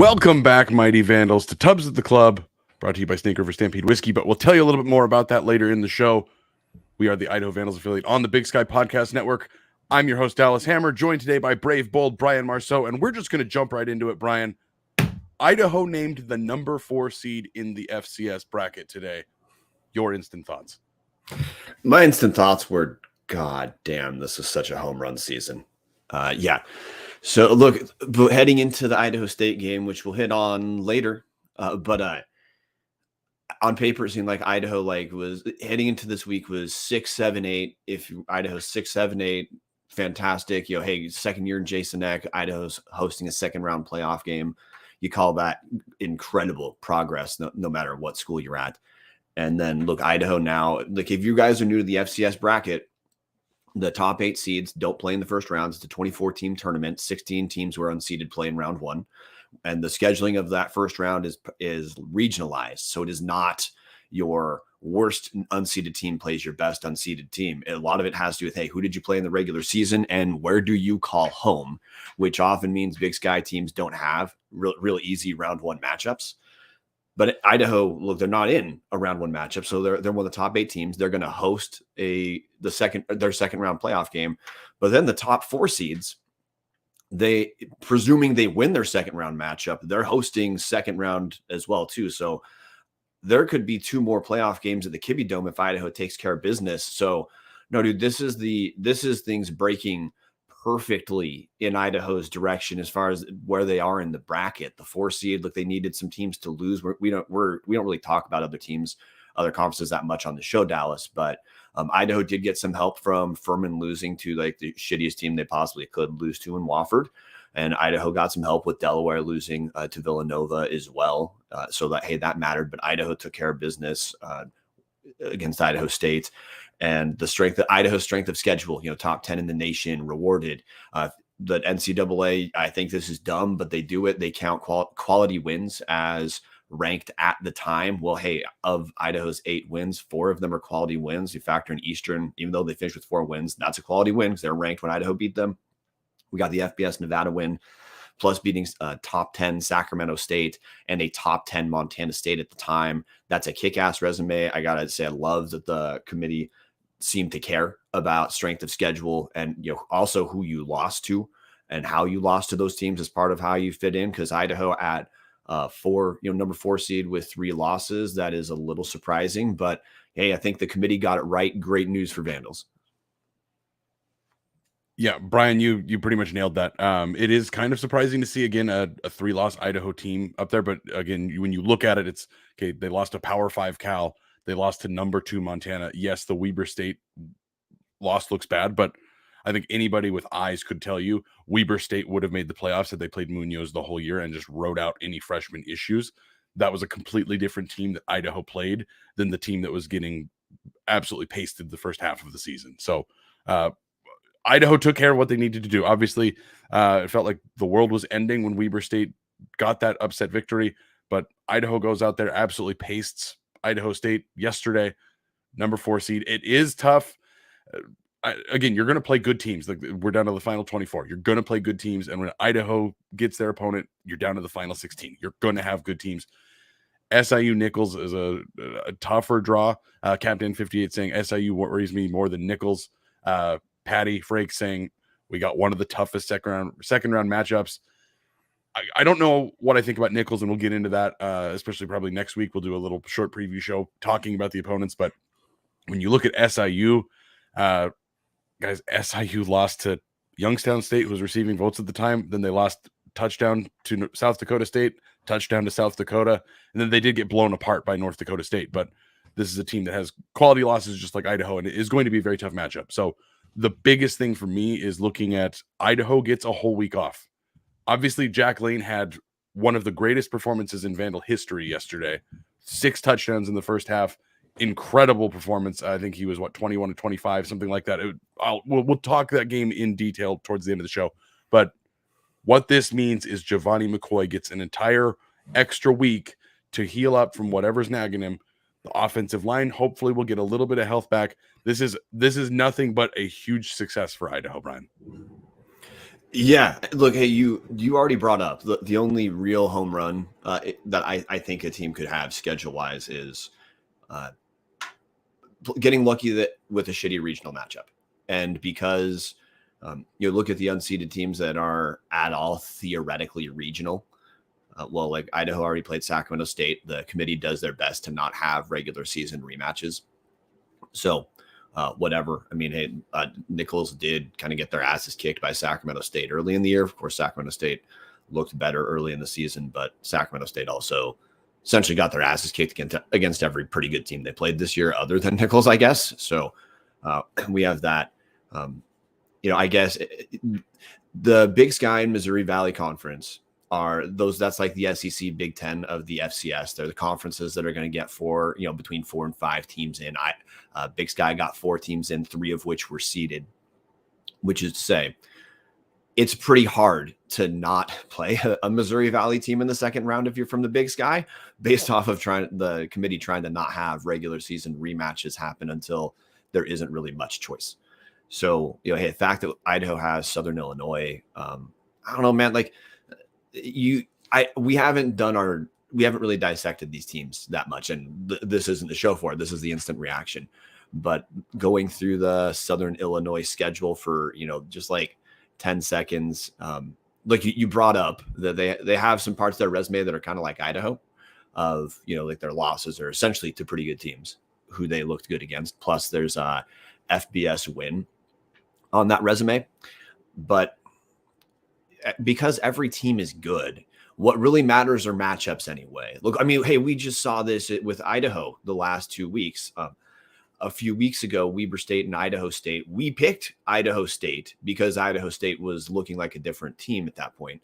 Welcome back, Mighty Vandals, to Tubs at the Club, brought to you by Snake River Stampede Whiskey, but we'll tell you a little bit more about that later in the show. We are the Idaho Vandals affiliate on the Big Sky Podcast Network. I'm your host, Dallas Hammer, joined today by brave, bold Brian Marceau, and we're just going to jump right into it, Brian. Idaho named the number 4 seed in the FCS bracket today. Your instant thoughts? My instant thoughts were, God damn, this is such a home run season. Yeah. So look, heading into the Idaho State game, which we'll hit on later, but on paper, it seemed like Idaho was heading into this week was 6-7-8. If Idaho's 6-7-8, fantastic. Hey, second year in Jason Eck, Idaho's hosting a second round playoff game. You call that incredible progress, no matter what school you're at. And then look, Idaho now, if you guys are new to the FCS bracket, the top 8 seeds don't play in the first round. It's a 24-team tournament. 16 teams were unseeded play in round 1. And the scheduling of that first round is regionalized. So it is not your worst unseeded team plays your best unseeded team. A lot of it has to do with, hey, who did you play in the regular season and where do you call home, which often means Big Sky teams don't have real easy round 1 matchups. But Idaho, look, they're not in a round 1 matchup, so they're one of the top 8 teams. They're going to host their second round playoff game. But then the top 4 seeds, presuming they win their second round matchup, they're hosting second round as well too. So there could be 2 more playoff games at the Kibbe Dome if Idaho takes care of business. So no, dude, this is things breaking perfectly in Idaho's direction as far as where they are in the bracket. The 4 seed, look, they needed some teams to lose. We don't really talk about other teams, other conferences that much on the show, Dallas, but Idaho did get some help from Furman losing to the shittiest team they possibly could lose to in Wofford. And Idaho got some help with Delaware losing to Villanova as well. So that mattered, but Idaho took care of business against Idaho State. And Idaho's strength of schedule, top 10 in the nation, rewarded. The NCAA, I think this is dumb, but they do it. They count quality wins as ranked at the time. Well, hey, of Idaho's 8 wins, 4 of them are quality wins. You factor in Eastern, even though they finished with 4 wins, that's a quality win because they're ranked when Idaho beat them. We got the FBS Nevada win, plus beating top 10 Sacramento State and a top 10 Montana State at the time. That's a kick-ass resume. I got to say, I love that the committee seemed to care about strength of schedule and, you know, also who you lost to and how you lost to those teams as part of how you fit in. Because Idaho at number 4 seed with 3 losses, that is a little surprising. But hey, I think the committee got it right. Great news for Vandals. Yeah, Brian, you pretty much nailed that. It is kind of surprising to see again a 3-loss Idaho team up there, but again, when you look at it, it's okay. They lost to Power 5 Cal. They lost to number 2 Montana. Yes, the Weber State loss looks bad, but I think anybody with eyes could tell you Weber State would have made the playoffs had they played Munoz the whole year and just rode out any freshman issues. That was a completely different team that Idaho played than the team that was getting absolutely pasted the first half of the season. So, Idaho took care of what they needed to do. Obviously, it felt like the world was ending when Weber State got that upset victory, but Idaho goes out there, absolutely pastes Idaho State yesterday, number 4 seed. It is tough. Again, you're going to play good teams. Like, we're down to the final 24. You're going to play good teams, and when Idaho gets their opponent, you're down to the final 16. You're going to have good teams. SIU Nichols is a tougher draw. Captain 58 saying SIU worries me more than Nichols. Patty Frake saying we got one of the toughest second round matchups. I don't know what I think about Nichols, and we'll get into that, especially probably next week. We'll do a little short preview show talking about the opponents. But when you look at SIU, guys, SIU lost to Youngstown State, who was receiving votes at the time. Then they lost touchdown to South Dakota State, touchdown to South Dakota, and then they did get blown apart by North Dakota State. But this is a team that has quality losses just like Idaho, and it is going to be a very tough matchup. So the biggest thing for me is looking at Idaho gets a whole week off. Obviously, Jack Lane had one of the greatest performances in Vandal history yesterday. 6 touchdowns in the first half. Incredible performance. I think he was, 21 to 25, something like that. We'll talk that game in detail towards the end of the show. But what this means is Giovanni McCoy gets an entire extra week to heal up from whatever's nagging him. The offensive line hopefully will get a little bit of health back. This is nothing but a huge success for Idaho, Brian. Yeah, look, hey, you already brought up the only real home run that I think a team could have schedule-wise is getting lucky with a shitty regional matchup. And because you look at the unseeded teams that are at all theoretically regional, like Idaho already played Sacramento State. The committee does their best to not have regular season rematches. So whatever. I mean, hey, Nichols did kind of get their asses kicked by Sacramento State early in the year. Of course, Sacramento State looked better early in the season, but Sacramento State also essentially got their asses kicked against every pretty good team they played this year other than Nichols, I guess. So we have that. I guess the Big Sky and Missouri Valley Conference are those, that's like the SEC Big Ten of the FCS. They're the conferences that are going to get between 4 and 5 teams in. Big Sky got 4 teams in, 3 of which were seeded, which is to say it's pretty hard to not play a Missouri Valley team in the second round if you're from the Big Sky, based off of the committee trying to not have regular season rematches happen until there isn't really much choice. So, hey, the fact that Idaho has Southern Illinois, I don't know, man, like we haven't really dissected these teams that much, and this isn't the show for it. This is the instant reaction. But going through the Southern Illinois schedule for, just like 10 seconds, like you brought up that they have some parts of their resume that are kind of like Idaho, of, like their losses are essentially to pretty good teams who they looked good against. Plus there's a FBS win on that resume. But because every team is good, what really matters are matchups anyway. Look, I mean, hey, we just saw this with Idaho the last 2 weeks. A few weeks ago, Weber State and Idaho State, we picked Idaho State because Idaho State was looking like a different team at that point.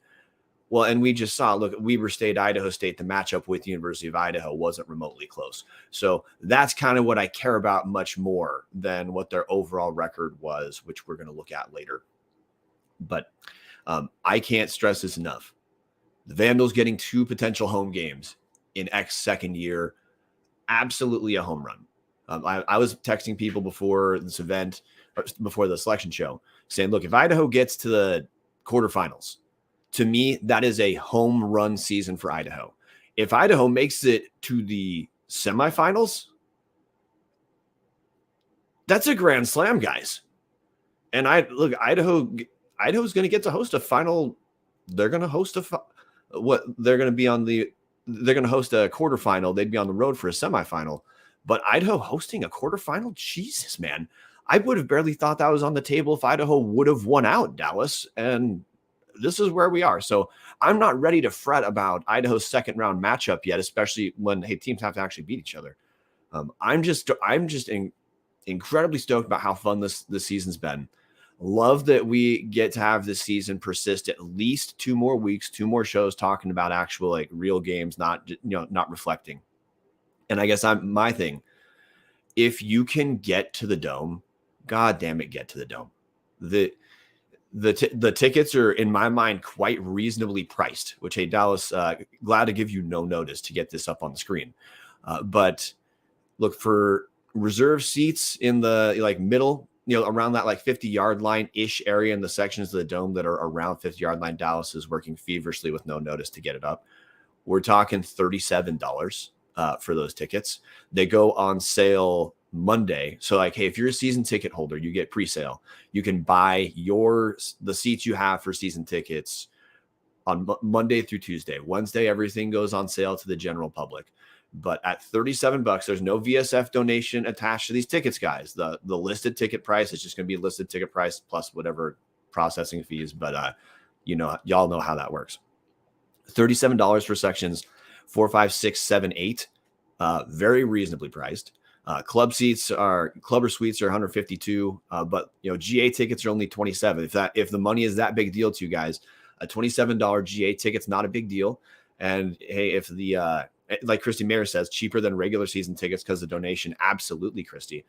Well, and we just saw, look, Weber State, Idaho State, the matchup with the University of Idaho wasn't remotely close. So that's kind of what I care about much more than what their overall record was, which we're going to look at later. But I can't stress this enough. The Vandals getting 2 potential home games in X second year. Absolutely a home run. I was texting people before this event, or before the selection show, saying, look, if Idaho gets to the quarterfinals, to me, that is a home run season for Idaho. If Idaho makes it to the semifinals, that's a grand slam, guys. And Idaho's going to get to host a final. They're going to host they're going to host a quarterfinal. They'd be on the road for a semifinal. But Idaho hosting a quarterfinal? Jesus, man. I would have barely thought that was on the table if Idaho would have won out, Dallas. And this is where we are. So I'm not ready to fret about Idaho's second round matchup yet, especially when teams have to actually beat each other. I'm just incredibly stoked about how fun this season's been. Love that we get to have this season persist at least 2 more weeks, 2 more shows talking about actual like real games, not reflecting. And I guess my thing, if you can get to the Dome, God damn it, get to the Dome. The tickets are, in my mind, quite reasonably priced, which, hey, Dallas, glad to give you no notice to get this up on the screen. But look, for reserve seats in the middle, around that 50-yard line-ish area in the sections of the Dome that are around 50-yard line, Dallas is working feverishly with no notice to get it up. We're talking $37 for those tickets. They go on sale Monday. So hey, if you're a season ticket holder, you get pre-sale. You can buy the seats you have for season tickets on Monday through Tuesday. Wednesday, everything goes on sale to the general public. But at $37, there's no VSF donation attached to these tickets, guys. The listed ticket price is just going to be listed ticket price plus whatever processing fees. But y'all know how that works. $37 for sections 4, 5, 6, 7, 8. Very reasonably priced. Clubber suites are $152, but GA tickets are only $27. If the money is that big deal to you guys, a $27 GA ticket's not a big deal. And hey, if like Kristy Mayer says, cheaper than regular season tickets because of donation, absolutely, Kristy.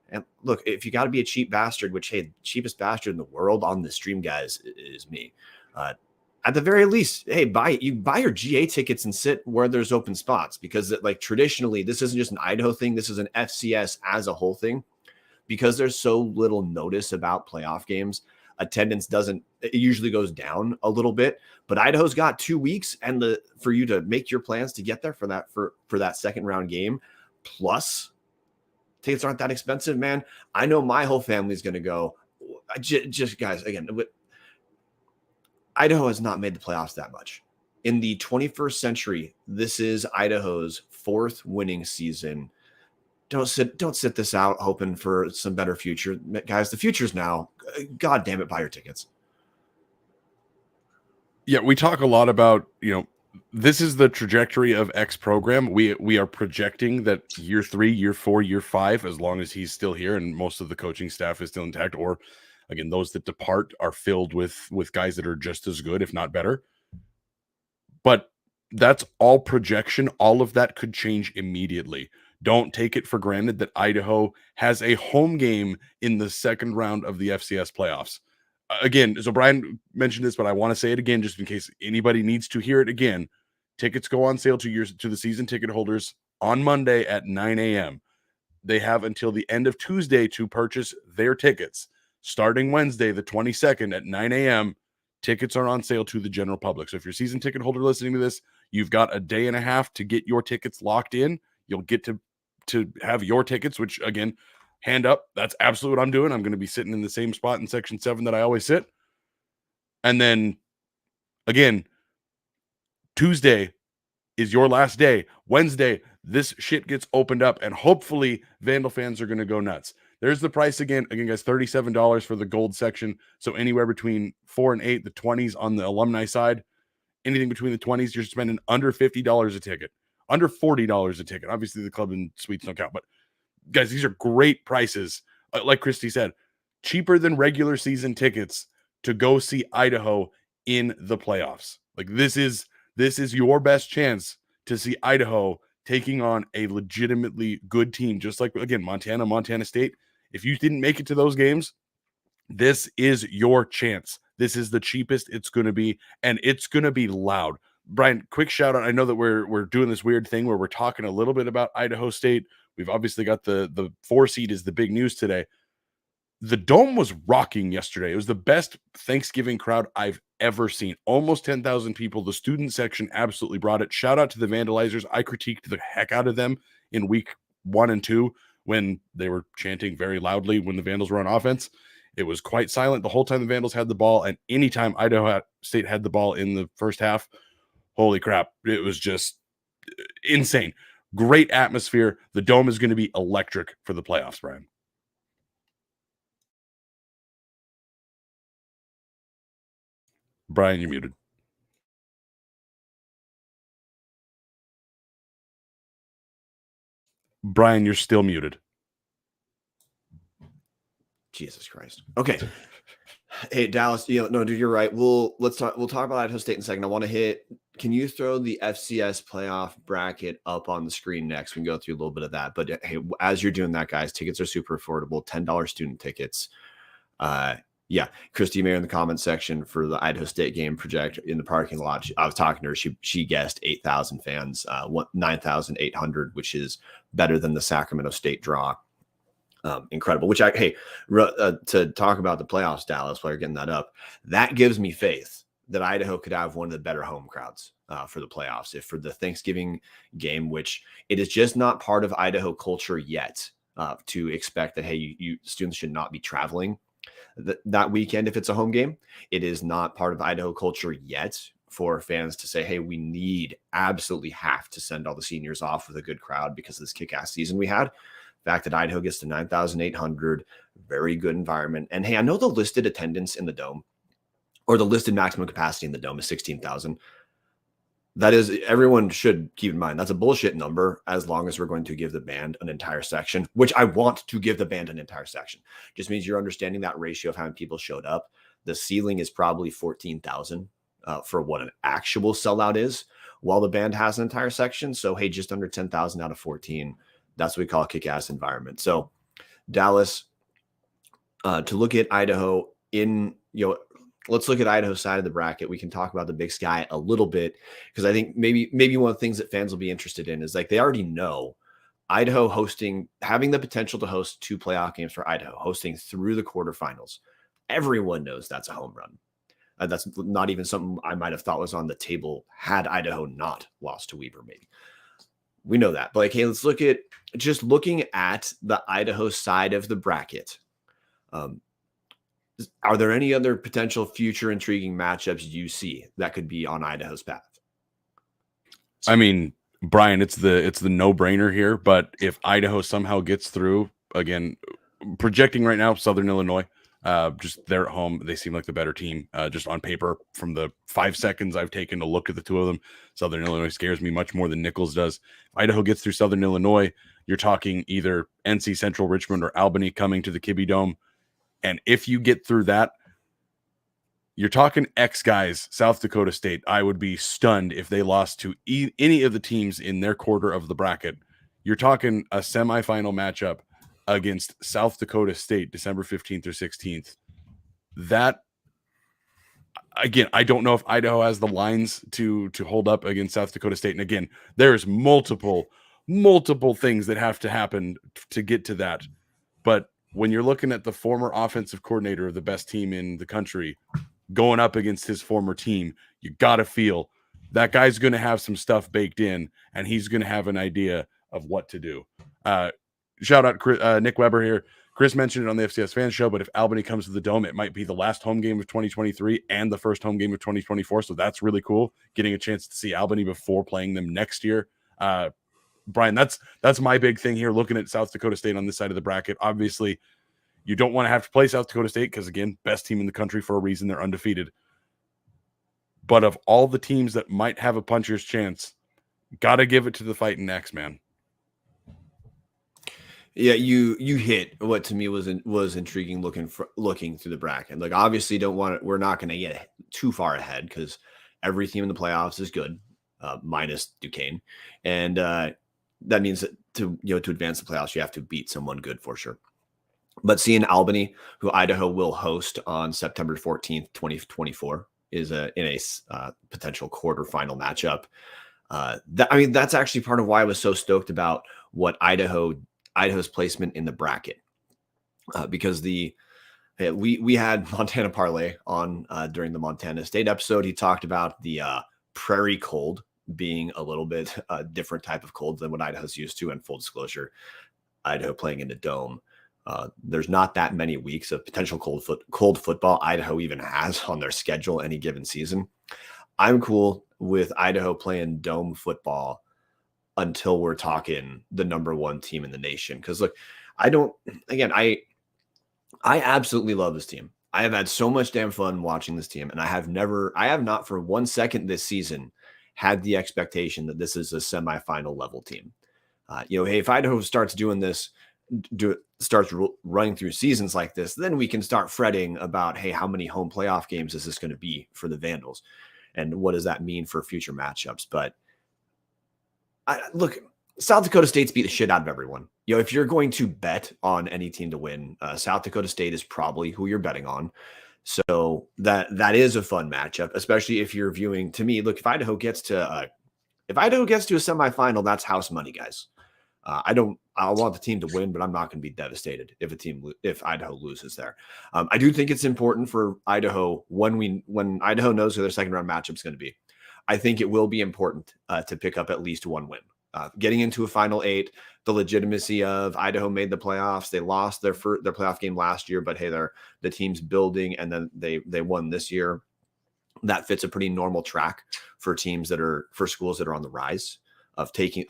And look, if you got to be a cheap bastard, which hey, cheapest bastard in the world on the stream, guys, is me. At the very least, hey, buy your GA tickets and sit where there's open spots, because traditionally, this isn't just an Idaho thing. This is an FCS as a whole thing, because there's so little notice about playoff games. Attendance it usually goes down a little bit, but Idaho's got 2 weeks and for you to make your plans to get there for that second round game. Plus tickets aren't that expensive, man. I know my whole family's going to go. Just guys, again, Idaho has not made the playoffs that much. In the 21st century, this is Idaho's 4th winning season. Don't sit this out hoping for some better future. Guys, the future's now. God damn it, buy your tickets. Yeah, we talk a lot about, this is the trajectory of X program. We are projecting that year 3, year 4, year 5, as long as he's still here and most of the coaching staff is still intact, or again, those that depart are filled with guys that are just as good, if not better. But that's all projection. All of that could change immediately. Don't take it for granted that Idaho has a home game in the second round of the FCS playoffs. Again, so Brian mentioned this, but I want to say it again, just in case anybody needs to hear it again. Tickets go on sale to the season ticket holders on Monday at 9 a.m. They have until the end of Tuesday to purchase their tickets. Starting Wednesday, the 22nd at 9 a.m., tickets are on sale to the general public. So if you're a season ticket holder listening to this, you've got a day and a half to get your tickets locked in. You'll get to have your tickets, which, again, hand up, that's absolutely what I'm doing. I'm going to be sitting in the same spot in section 7 that I always sit. And then, again, Tuesday is your last day. Wednesday, this shit gets opened up, and hopefully Vandal fans are going to go nuts. There's the price again. Again, guys, $37 for the gold section. So anywhere between 4 and 8, the 20s on the alumni side. Anything between the 20s, you're spending under $50 a ticket, under $40 a ticket. Obviously, the club and suites don't count, but guys, these are great prices. Like Kristy said, cheaper than regular season tickets to go see Idaho in the playoffs. This is your best chance to see Idaho taking on a legitimately good team, just like, again, Montana State. If you didn't make it to those games, this is your chance. This is the cheapest it's going to be, and it's going to be loud. Brian, quick shout out. I know that we're doing this weird thing where we're talking a little bit about Idaho State. We've obviously got the 4 seed is the big news today. The Dome was rocking yesterday. It was the best Thanksgiving crowd I've ever seen. Almost 10,000 people. The student section absolutely brought it. Shout out to the Vandalizers. I critiqued the heck out of them in week 1 and 2 when they were chanting very loudly when the Vandals were on offense. It was quite silent the whole time the Vandals had the ball, and anytime Idaho State had the ball in the first half, holy crap, it was just insane. Great atmosphere. The Dome is going to be electric for the playoffs, Brian. Brian, you're muted. Brian, you're still muted. Jesus Christ. Okay. Hey, Dallas, no, dude, you're right. We'll talk about Idaho State in a second. I want to hit, can you throw the FCS playoff bracket up on the screen next? We can go through a little bit of that. But hey, as you're doing that, guys, tickets are super affordable, $10 student tickets. Yeah, Kristy Mayer in the comment section for the Idaho State game project in the parking lot. I was talking to her. She guessed 8,000 fans, 9,800, which is better than the Sacramento State draw. Incredible. Which to talk about the playoffs, Dallas, while you're getting that up, that gives me faith that Idaho could have one of the better home crowds for the playoffs. If for the Thanksgiving game, which it is just not part of Idaho culture yet, to expect that hey, you students should not be traveling that weekend if it's a home game. It is not part of Idaho culture yet for fans to say, hey, we absolutely have to send all the seniors off with a good crowd because of this kick-ass season we had. The fact that Idaho gets to 9,800, very good environment. And hey, I know the listed attendance in the Dome, or the listed maximum capacity in the Dome, is 16,000. That is, everyone should keep in mind, that's a bullshit number as long as we're going to give the band an entire section, which I want to give the band an entire section. Just means you're understanding that ratio of how many people showed up. The ceiling is probably 14,000 for what an actual sellout is, while the band has an entire section. So, hey, just under 10,000 out of 14. That's what we call a kick-ass environment. So, Dallas, to look at Idaho let's look at Idaho's side of the bracket. We can talk about the Big Sky a little bit because I think maybe one of the things that fans will be interested in is like they already know Idaho having the potential to host 2 playoff games for Idaho, hosting through the quarterfinals. Everyone knows that's a home run. That's not even something I might have thought was on the table had Idaho not lost to Weber, maybe. We know that. But like, hey, let's look at just looking at the Idaho side of the bracket. Are there any other potential future intriguing matchups you see that could be on Idaho's path? I mean, Brian, it's the no-brainer here, but if Idaho somehow gets through, again, projecting right now, Southern Illinois, just they're at home. They seem like the better team, just on paper. From the 5 seconds I've taken to look at the two of them, Southern Illinois scares me much more than Nichols does. If Idaho gets through Southern Illinois, you're talking either NC Central, Richmond, or Albany coming to the Kibbe Dome. And if you get through that, you're talking X guys, South Dakota State. I would be stunned if they lost to any of the teams in their quarter of the bracket. You're talking a semifinal matchup against South Dakota State, December 15th or 16th. That, again, I don't know if Idaho has the lines to hold up against South Dakota State. And again, there's multiple things that have to happen to get to that. But when you're looking at the former offensive coordinator of the best team in the country going up against his former team, you got to feel that guy's going to have some stuff baked in, and he's going to have an idea of what to do. Shout out Nick Weber here. Chris mentioned it on the FCS Fans Show, but if Albany comes to the Dome, it might be the last home game of 2023 and the first home game of 2024. So that's really cool, getting a chance to see Albany before playing them next year. Brian, that's my big thing here, looking at South Dakota State on this side of the bracket. Obviously, you don't want to have to play South Dakota State because, again, best team in the country for a reason. They're undefeated. But of all the teams that might have a puncher's chance, got to give it to the Fighting Necks, man. Yeah, you hit what to me was intriguing looking through the bracket. Like, obviously, we're not going to get too far ahead because every team in the playoffs is good, minus Duquesne, and that means that to advance the playoffs, you have to beat someone good for sure. But seeing Albany, who Idaho will host on September 14th, 2024, is in a potential quarterfinal matchup. That's actually part of why I was so stoked about what Idaho's placement in the bracket, because we had Montana Parlay on during the Montana State episode. He talked about the prairie cold being a little bit different type of cold than what Idaho's used to. And full disclosure, Idaho playing in the dome. There's not that many weeks of potential cold football Idaho even has on their schedule any given season. I'm cool with Idaho playing dome football until we're talking the number one team in the nation. Because look, I absolutely love this team. I have had so much damn fun watching this team, and I have not for 1 second this season had the expectation that this is a semifinal level team. Hey, if Idaho starts doing this, starts running through seasons like this, then we can start fretting about, hey, how many home playoff games is this going to be for the Vandals? And what does that mean for future matchups? But look, South Dakota State's beat the shit out of everyone. If you're going to bet on any team to win, South Dakota State is probably who you're betting on. So that is a fun matchup, especially if you're viewing. To me, look, if Idaho gets to a semifinal, that's house money, guys. I want the team to win, but I'm not going to be devastated if Idaho loses there. I do think it's important for Idaho when Idaho knows who their second round matchup is going to be. I think it will be important to pick up at least one win. Getting into a Final Eight, the legitimacy of Idaho made the playoffs. They lost their playoff game last year, but hey, the team's building, and then they won this year. That fits a pretty normal track for schools that are on the rise of taking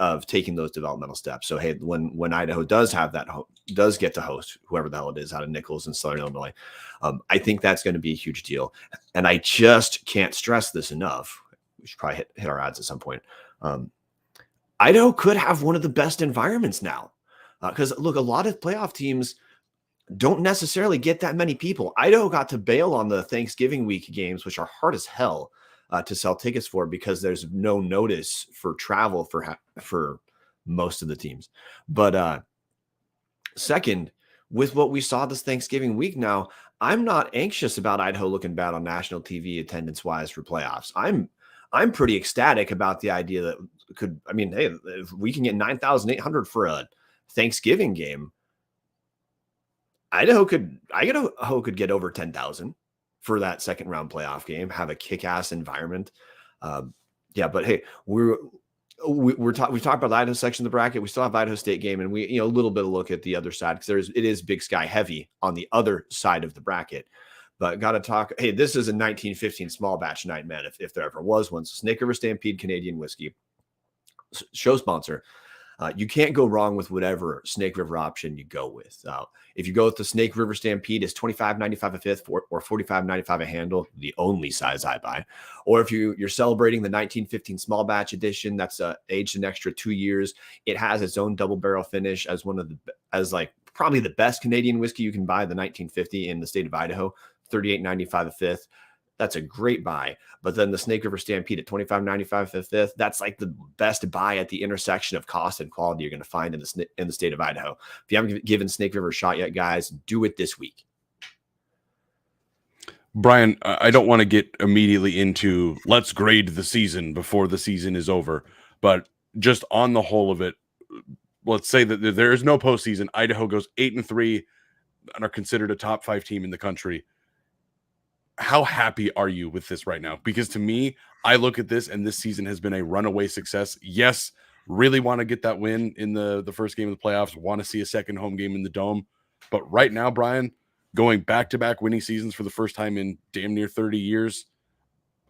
those developmental steps. So hey, when Idaho does get to host whoever the hell it is out of Nichols in Southern Illinois, I think that's going to be a huge deal. And I just can't stress this enough. We should probably hit our ads at some point. Idaho could have one of the best environments now, because look, a lot of playoff teams don't necessarily get that many people. Idaho got to bail on the Thanksgiving week games, which are hard as hell to sell tickets for, because there's no notice for travel for most of the teams. But second, with what we saw this Thanksgiving week now, I'm not anxious about Idaho looking bad on national TV attendance wise for playoffs. I'm pretty ecstatic about the idea that hey, if we can get 9,800 for a Thanksgiving game, Idaho could get over 10,000 for that second round playoff game, have a kick-ass environment. But hey, we've talked about the Idaho section of the bracket. We still have Idaho State game, and we, a little bit of look at the other side, because it is Big Sky heavy on the other side of the bracket. But got to talk. Hey, this is a 1915 small batch night, man. If there ever was one. So Snake River Stampede Canadian whiskey, show sponsor. You can't go wrong with whatever Snake River option you go with. If you go with the Snake River Stampede, it's $25.95 a fifth or $45.95 a handle, the only size I buy. Or if you're celebrating the 1915 small batch edition, that's aged an extra 2 years. It has its own double barrel finish as probably the best Canadian whiskey you can buy, the 1950 in the state of Idaho, $38.95 a fifth. That's a great buy. But then the Snake River Stampede at $25.95 a fifth, that's like the best buy at the intersection of cost and quality you're going to find in the state of Idaho. If you haven't given Snake River a shot yet, guys, do it this week. Brian, I don't want to get immediately into let's grade the season before the season is over, but just on the whole of it, let's say that there is no postseason. Idaho goes 8-3 and are considered a top 5 team in the country. How happy are you with this right now? Because to me, I look at this and this season has been a runaway success. Yes, really want to get that win in the first game of the playoffs, want to see a second home game in the Dome. But right now, Brian, going back-to-back winning seasons for the first time in damn near 30 years.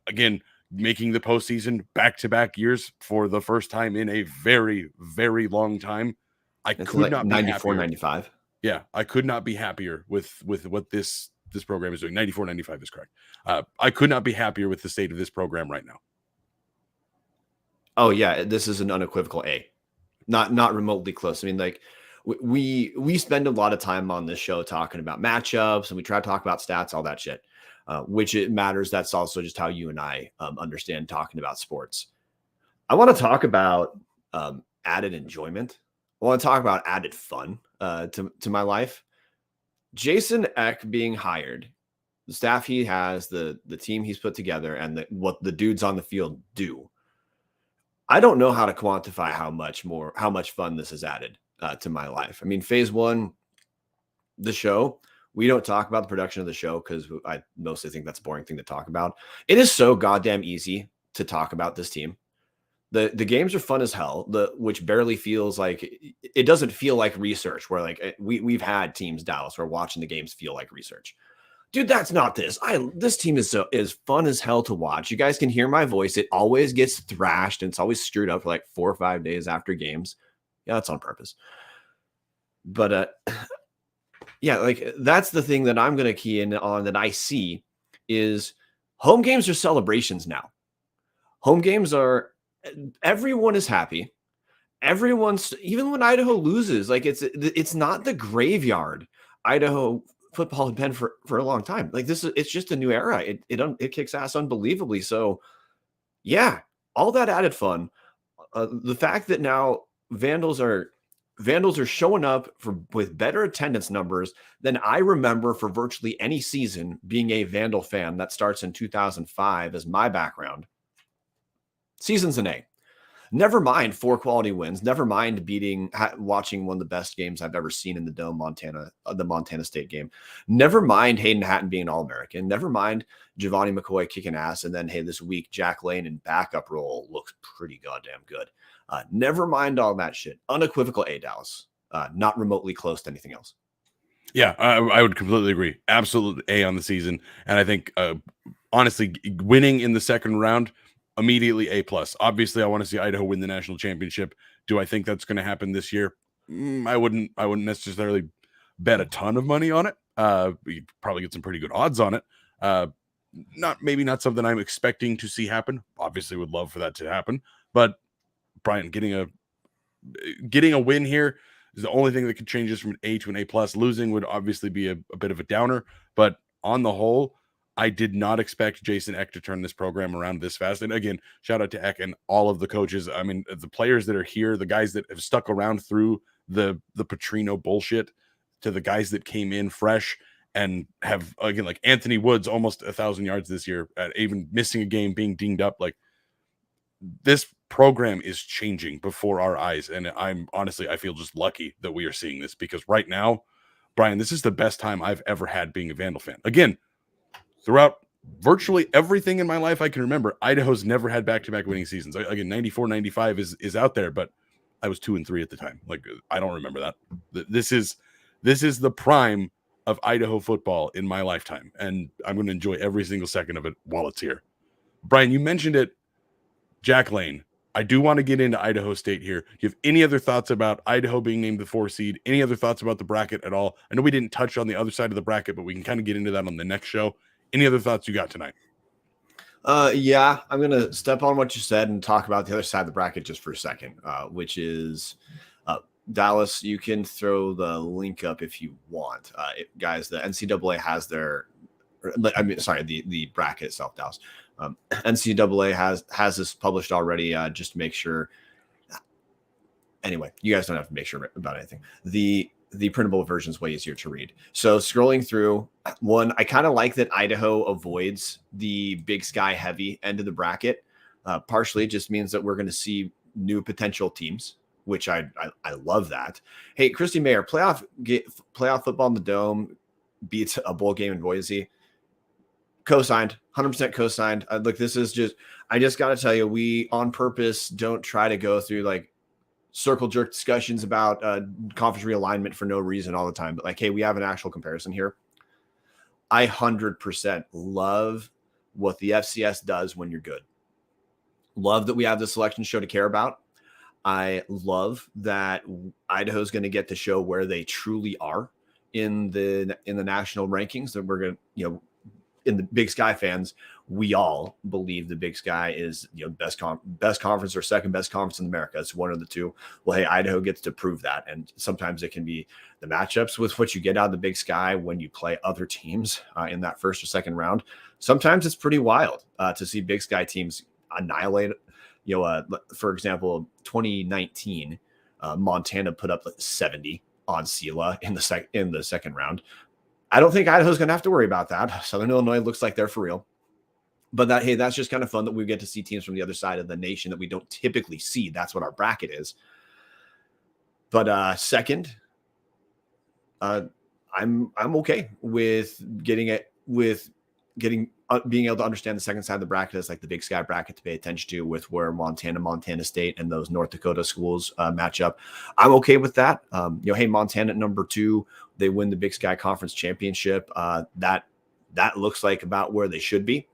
Again, making the postseason back-to-back years for the first time in a very, very long time. I could not be 94, 95. Yeah, I could not be happier with what this program is doing. 94, 95 is correct. I could not be happier with the state of this program right now. Oh yeah, this is an unequivocal A. Not remotely close. I mean, like we spend a lot of time on this show talking about matchups, and we try to talk about stats, all that shit, which it matters. That's also just how you and I understand talking about sports. I want to talk about added enjoyment. I want to talk about added fun to my life. Jason Eck being hired the staff he has, the team he's put together, and what the dudes on the field do, I don't know how to quantify how much fun this has added to my life. I mean, phase one, the show, we don't talk about the production of the show because I mostly think that's a boring thing to talk about. It is so goddamn easy to talk about this team. The games are fun as hell, which barely feels like, it doesn't feel like research where like we've had teams, Dallas, where watching the games feel like research. Dude, that's not this. This team is fun as hell to watch. You guys can hear my voice. It always gets thrashed and it's always screwed up for like 4 or 5 days after games. Yeah, that's on purpose. But yeah, like that's the thing that I'm going to key in on that I see is home games are celebrations now. Home games are, everyone is happy. Everyone's, even when Idaho loses, like it's not the graveyard Idaho football had been for a long time. Like it's just a new era. It kicks ass unbelievably. So yeah, all that added fun. The fact that now Vandals are showing up with better attendance numbers than I remember for virtually any season, being a Vandal fan that starts in 2005 as my background. Season's an A. Never mind 4 quality wins. Never mind watching one of the best games I've ever seen in the Dome, the Montana State game. Never mind Hayden Hatton being All-American. Never mind Giovanni McCoy kicking ass. And then, hey, this week, Jack Lane in backup role looks pretty goddamn good. Never mind all that shit. Unequivocal A, Dallas. Not remotely close to anything else. Yeah, I would completely agree. Absolute A on the season. And I think, honestly, winning in the second round, immediately A+. Obviously, I want to see Idaho win the national championship. Do I think that's going to happen this year? I wouldn't necessarily bet a ton of money on it. You'd probably get some pretty good odds on it. Maybe not something I'm expecting to see happen. Obviously, would love for that to happen. But Brian, getting a win here is the only thing that could change this from an A to an A+. Losing would obviously be a bit of a downer. But on the whole, I did not expect Jason Eck to turn this program around this fast. And again, shout out to Eck and all of the coaches. I mean, the players that are here, the guys that have stuck around through the Petrino bullshit, to the guys that came in fresh and have, again, like Anthony Woods, almost 1,000 yards this year, even missing a game, being dinged up. Like, this program is changing before our eyes. And I feel just lucky that we are seeing this, because right now, Brian, this is the best time I've ever had being a Vandal fan. Again, throughout virtually everything in my life I can remember, Idaho's never had back-to-back winning seasons. Again, 94, 95 is out there, but I was 2-3 at the time. Like, I don't remember that. This is the prime of Idaho football in my lifetime, and I'm going to enjoy every single second of it while it's here. Brian, you mentioned it, Jack Lane. I do want to get into Idaho State here. Do you have any other thoughts about Idaho being named the 4 seed? Any other thoughts about the bracket at all? I know we didn't touch on the other side of the bracket, but we can kind of get into that on the next show. Any other thoughts you got tonight? Yeah, I'm going to step on what you said and talk about the other side of the bracket just for a second, which is Dallas. You can throw the link up if you want. Guys, the NCAA has the bracket itself, Dallas. NCAA has this published already, just to make sure. Anyway, you guys don't have to make sure about anything. The printable version is way easier to read. So scrolling through, one, I kind of like that Idaho avoids the Big Sky heavy end of the bracket. Partially, it just means that we're going to see new potential teams, which I love that. Hey, Kristy Mayer, playoff football in the Dome beats a bowl game in Boise. Co-signed, 100% co-signed. Look, this is just, I just got to tell you, we on purpose don't try to go through like circle jerk discussions about conference realignment for no reason all the time. But like, hey, we have an actual comparison here. I 100% love what the FCS does when you're good. Love that we have the selection show to care about. I love that Idaho's going to get to show where they truly are in the national rankings, that we're going to, in the Big Sky fans, we all believe the Big Sky is best conference or second best conference in America. It's one of the two. Well, hey, Idaho gets to prove that. And sometimes it can be the matchups with what you get out of the Big Sky when you play other teams in that first or second round. Sometimes it's pretty wild to see Big Sky teams annihilate. For example, 2019, Montana put up like 70 on Sela in the second round. I don't think Idaho's going to have to worry about that. Southern Illinois looks like they're for real. But that's just kind of fun that we get to see teams from the other side of the nation that we don't typically see. That's what our bracket is. But second, I'm okay with being able to understand the second side of the bracket as like the Big Sky bracket to pay attention to, with where Montana State, and those North Dakota schools match up. I'm okay with that. Hey, Montana at number 2, they win the Big Sky Conference Championship. That looks like about where they should be.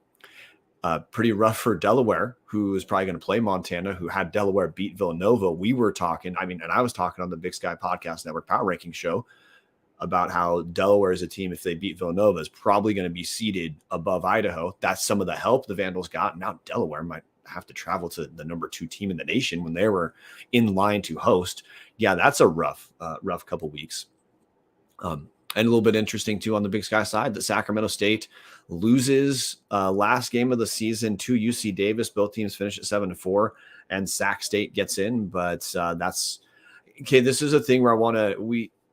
Pretty rough for Delaware, who is probably going to play Montana, who had Delaware beat Villanova. We were talking, and I was talking on the Big Sky Podcast Network Power Ranking show about how Delaware is a team, if they beat Villanova, is probably going to be seeded above Idaho. That's some of the help the Vandals got. Now Delaware might have to travel to the number 2 team in the nation when they were in line to host. Yeah, that's a rough couple weeks. And a little bit interesting too on the Big Sky side that Sacramento State loses last game of the season to UC Davis. Both teams finish at 7-4, and Sac State gets in. But that's okay. This is a thing where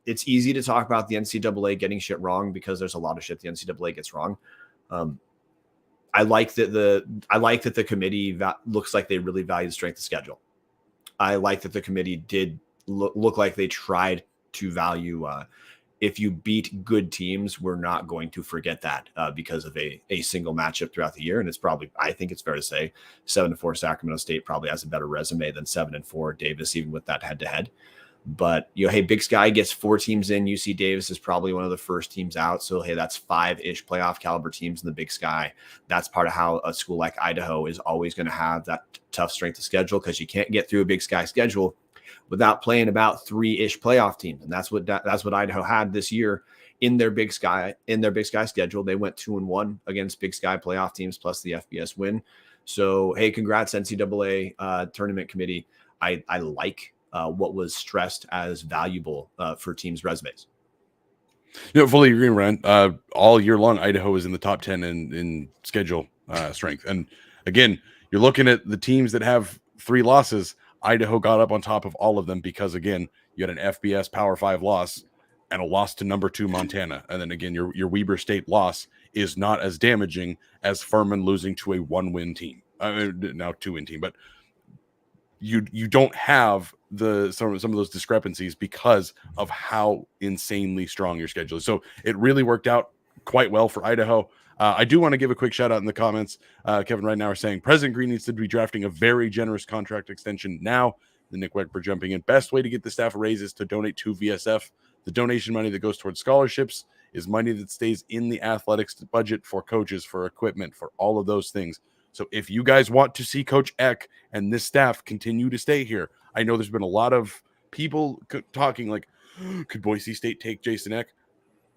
it's easy to talk about the NCAA getting shit wrong because there's a lot of shit the NCAA gets wrong. I like that the committee looks like they really value the strength of schedule. I like that the committee did look like they tried to value. If you beat good teams, we're not going to forget that because of a single matchup throughout the year. And I think it's fair to say 7-4 Sacramento State probably has a better resume than 7-4 Davis, even with that head-to-head. But, hey, Big Sky gets 4 teams in. UC Davis is probably one of the first teams out. So, hey, that's 5-ish playoff caliber teams in the Big Sky. That's part of how a school like Idaho is always going to have that tough strength of schedule, because you can't get through a Big Sky schedule without playing about 3-ish playoff teams. And that's what Idaho had this year in their Big Sky schedule. They went 2-1 against Big Sky playoff teams plus the FBS win. So, hey, congrats NCAA tournament committee. I like what was stressed as valuable for teams' resumes. Fully agree, Ryan. All year long, Idaho is in the top 10 in schedule strength. And again, you're looking at the teams that have 3 losses. Idaho got up on top of all of them because, again, you had an FBS Power 5 loss and a loss to number 2 Montana. And then, again, your Weber State loss is not as damaging as Furman losing to a 1-win team. Now 2-win team. But you don't have some of those discrepancies because of how insanely strong your schedule is. So it really worked out quite well for Idaho. I do want to give a quick shout out in the comments. Kevin right now is saying President Green needs to be drafting a very generous contract extension now. The Nick Weckberg jumping in. Best way to get the staff a raise is to donate to VSF. The donation money that goes towards scholarships is money that stays in the athletics budget for coaches, for equipment, for all of those things. So if you guys want to see Coach Eck and this staff continue to stay here, I know there's been a lot of people talking like, could Boise State take Jason Eck?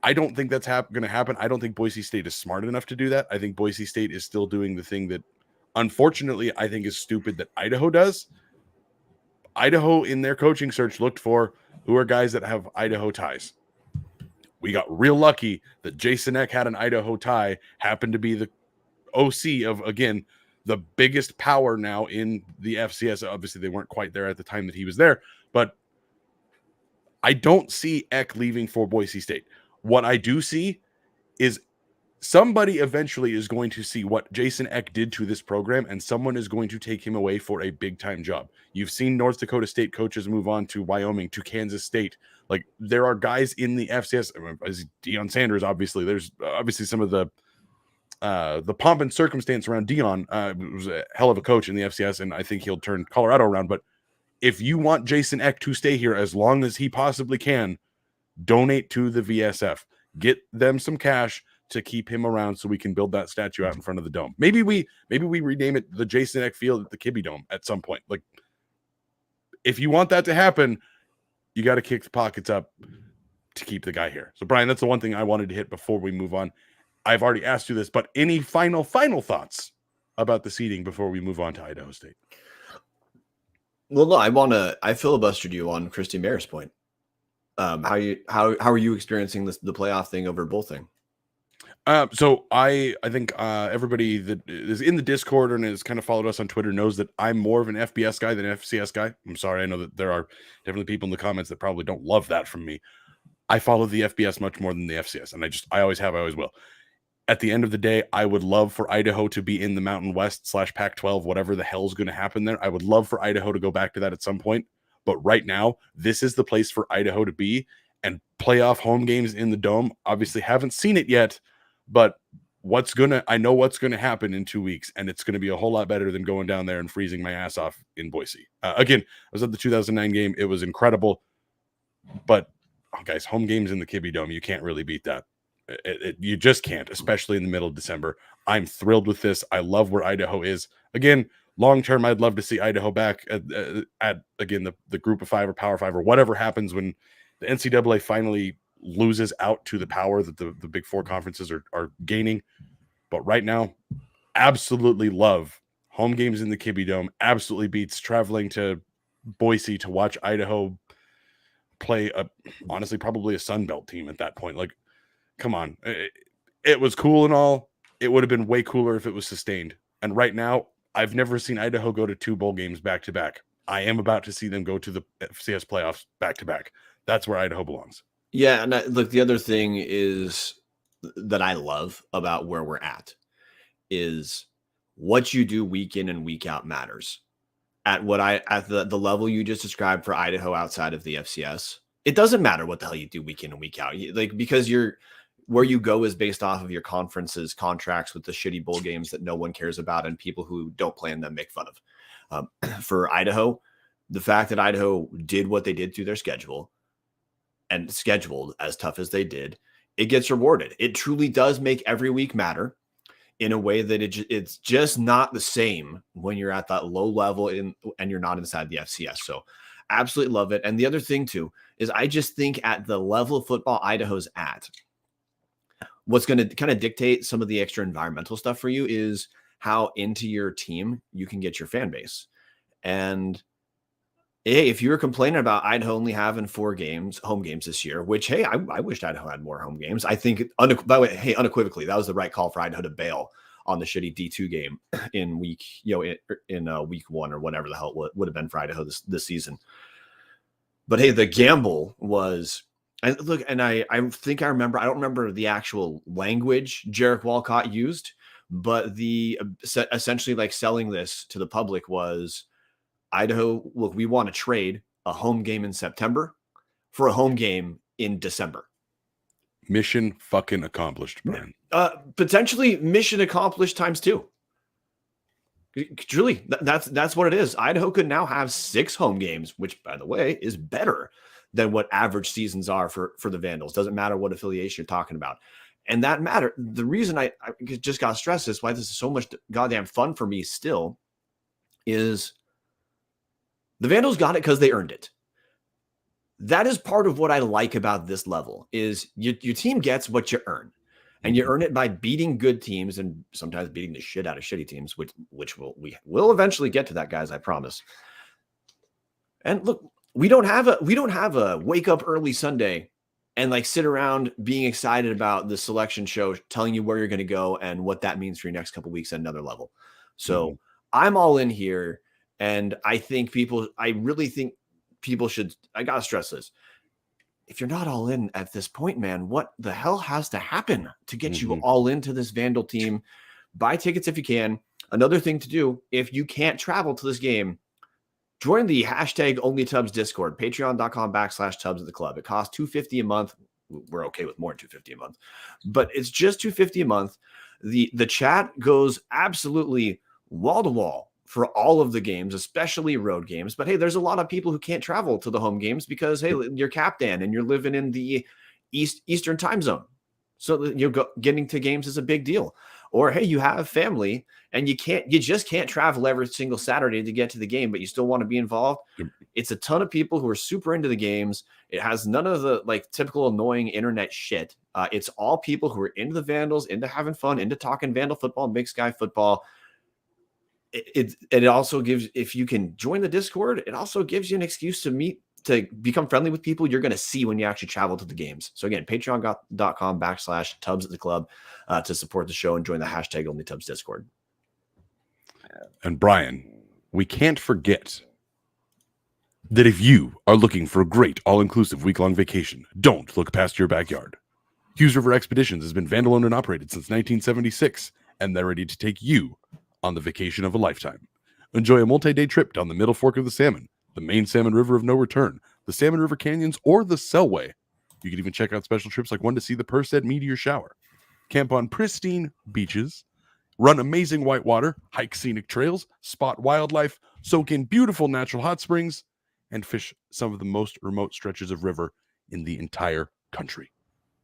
I don't think that's going to happen. I don't think Boise State is smart enough to do that. I think Boise State is still doing the thing that, unfortunately, I think is stupid that Idaho does. Idaho, in their coaching search, looked for who are guys that have Idaho ties. We got real lucky that Jason Eck had an Idaho tie, happened to be the OC of, again, the biggest power now in the FCS. Obviously, they weren't quite there at the time that he was there, but I don't see Eck leaving for Boise State. What I do see is somebody eventually is going to see what Jason Eck did to this program, and someone is going to take him away for a big-time job. You've seen North Dakota State coaches move on to Wyoming, to Kansas State. Like, there are guys in the FCS, as Deion Sanders, obviously. There's obviously some of the pomp and circumstance around Deion. Was a hell of a coach in the FCS, and I think he'll turn Colorado around. But if you want Jason Eck to stay here as long as he possibly can, donate to the VSF. Get them some cash to keep him around so we can build that statue out in front of the dome. Maybe we rename it the Jason Eck Field at the Kibbe Dome at some point. Like, if you want that to happen, you got to kick the pockets up to keep the guy here. So, Brian, that's the one thing I wanted to hit before we move on. I've already asked you this, but any final thoughts about the seeding before we move on to Idaho State? Well, no, I filibustered you on Kristy Mayer's point. How are you experiencing the playoff thing over bowl thing? So I think everybody that is in the Discord and has kind of followed us on Twitter knows that I'm more of an FBS guy than an FCS guy. I'm sorry. I know that there are definitely people in the comments that probably don't love that from me. I follow the FBS much more than the FCS, and I always have, I always will. At the end of the day, I would love for Idaho to be in the Mountain West / Pac-12, whatever the hell's going to happen there. I would love for Idaho to go back to that at some point. But right now, this is the place for Idaho to be, and playoff home games in the Dome. Obviously haven't seen it yet, but I know what's going to happen in 2 weeks, and it's going to be a whole lot better than going down there and freezing my ass off in Boise. Again, I was at the 2009 game. It was incredible, but guys, home games in the Kibbe Dome, you can't really beat that. You just can't, especially in the middle of December. I'm thrilled with this. I love where Idaho is. Again, long term, I'd love to see Idaho back at again, the group of 5 or Power 5 or whatever happens when the NCAA finally loses out to the power that the Big Four conferences are gaining. But right now, absolutely love home games in the Kibbe Dome. Absolutely beats traveling to Boise to watch Idaho play honestly probably a Sun Belt team at that point. Like, come on. It was cool and all. It would have been way cooler if it was sustained. And right now, I've never seen Idaho go to 2 bowl games back to back. I am about to see them go to the FCS playoffs back to back. That's where Idaho belongs. Yeah, and look, the other thing is that I love about where we're at is what you do week in and week out matters. At the level you just described for Idaho outside of the FCS, it doesn't matter what the hell you do week in and week out. Because where you go is based off of your conference's contracts with the shitty bowl games that no one cares about and people who don't play in them make fun of. For Idaho, the fact that Idaho did what they did through their schedule and scheduled as tough as they did, it gets rewarded. It truly does make every week matter in a way that it's just not the same when you're at that low level and you're not inside the FCS. So absolutely love it. And the other thing too is I just think at the level of football Idaho's at, what's going to kind of dictate some of the extra environmental stuff for you is how into your team you can get your fan base. And hey, if you were complaining about Idaho only having 4 home games this year, which, hey, I wished Idaho had more home games. I think, by the way, hey, unequivocally, that was the right call for Idaho to bail on the shitty D2 game in week 1 or whatever the hell it would have been for Idaho this season. But hey, the gamble was, and look, and I think I don't remember the actual language Jarek Walcott used, but the essentially like selling this to the public was, Idaho, look, we want to trade a home game in September for a home game in December. Mission fucking accomplished, Brian. Potentially mission accomplished times 2. Truly, that's what it is. Idaho could now have 6 home games, which, by the way, is better than what average seasons are for the Vandals. Doesn't matter what affiliation you're talking about. And that matter. The reason I just got stressed is why this is so much goddamn fun for me still is the Vandals got it because they earned it. That is part of what I like about this level is your team gets what you earn. And you earn it by beating good teams and sometimes beating the shit out of shitty teams, which we will eventually get to that, guys, I promise. And look, we don't have a wake up early Sunday and like sit around being excited about the selection show, telling you where you're going to go and what that means for your next couple of weeks at another level. So I'm all in here. And I really think people should, I got to stress this. If you're not all in at this point, man, what the hell has to happen to get you all into this Vandal team? Buy tickets if you can. Another thing to do, if you can't travel to this game, join the #OnlyTubs Discord, patreon.com/Tubs at the club. It costs $250 a month. We're okay with more than $250 a month, but it's just $250 a month. The chat goes absolutely wall to wall for all of the games, especially road games. But hey, there's a lot of people who can't travel to the home games because, hey, you're Captain and you're living in the Eastern time zone. So getting to games is a big deal. Or, hey, you have family and you just can't travel every single Saturday to get to the game, but you still want to be involved. It's a ton of people who are super into the games. It has none of the like typical annoying internet shit. It's all people who are into the Vandals, into having fun, into talking Vandal football, Big Sky football. It also gives, if you can join the Discord, it also gives you an excuse to become friendly with people you're going to see when you actually travel to the games. So again, patreon.com/Tubs at the club to support the show and join the #OnlyTubs Discord. And Brian, we can't forget that if you are looking for a great all-inclusive week-long vacation, don't look past your backyard. Hughes River Expeditions has been vandal-owned and operated since 1976, and they're ready to take you on the vacation of a lifetime. Enjoy a multi-day trip down the Middle Fork of the Salmon, the main Salmon River of no return, the Salmon River Canyons, or the Selway. You can even check out special trips like one to see the Perseid meteor shower. Camp on pristine beaches, run amazing whitewater, hike scenic trails, spot wildlife, soak in beautiful natural hot springs, and fish some of the most remote stretches of river in the entire country.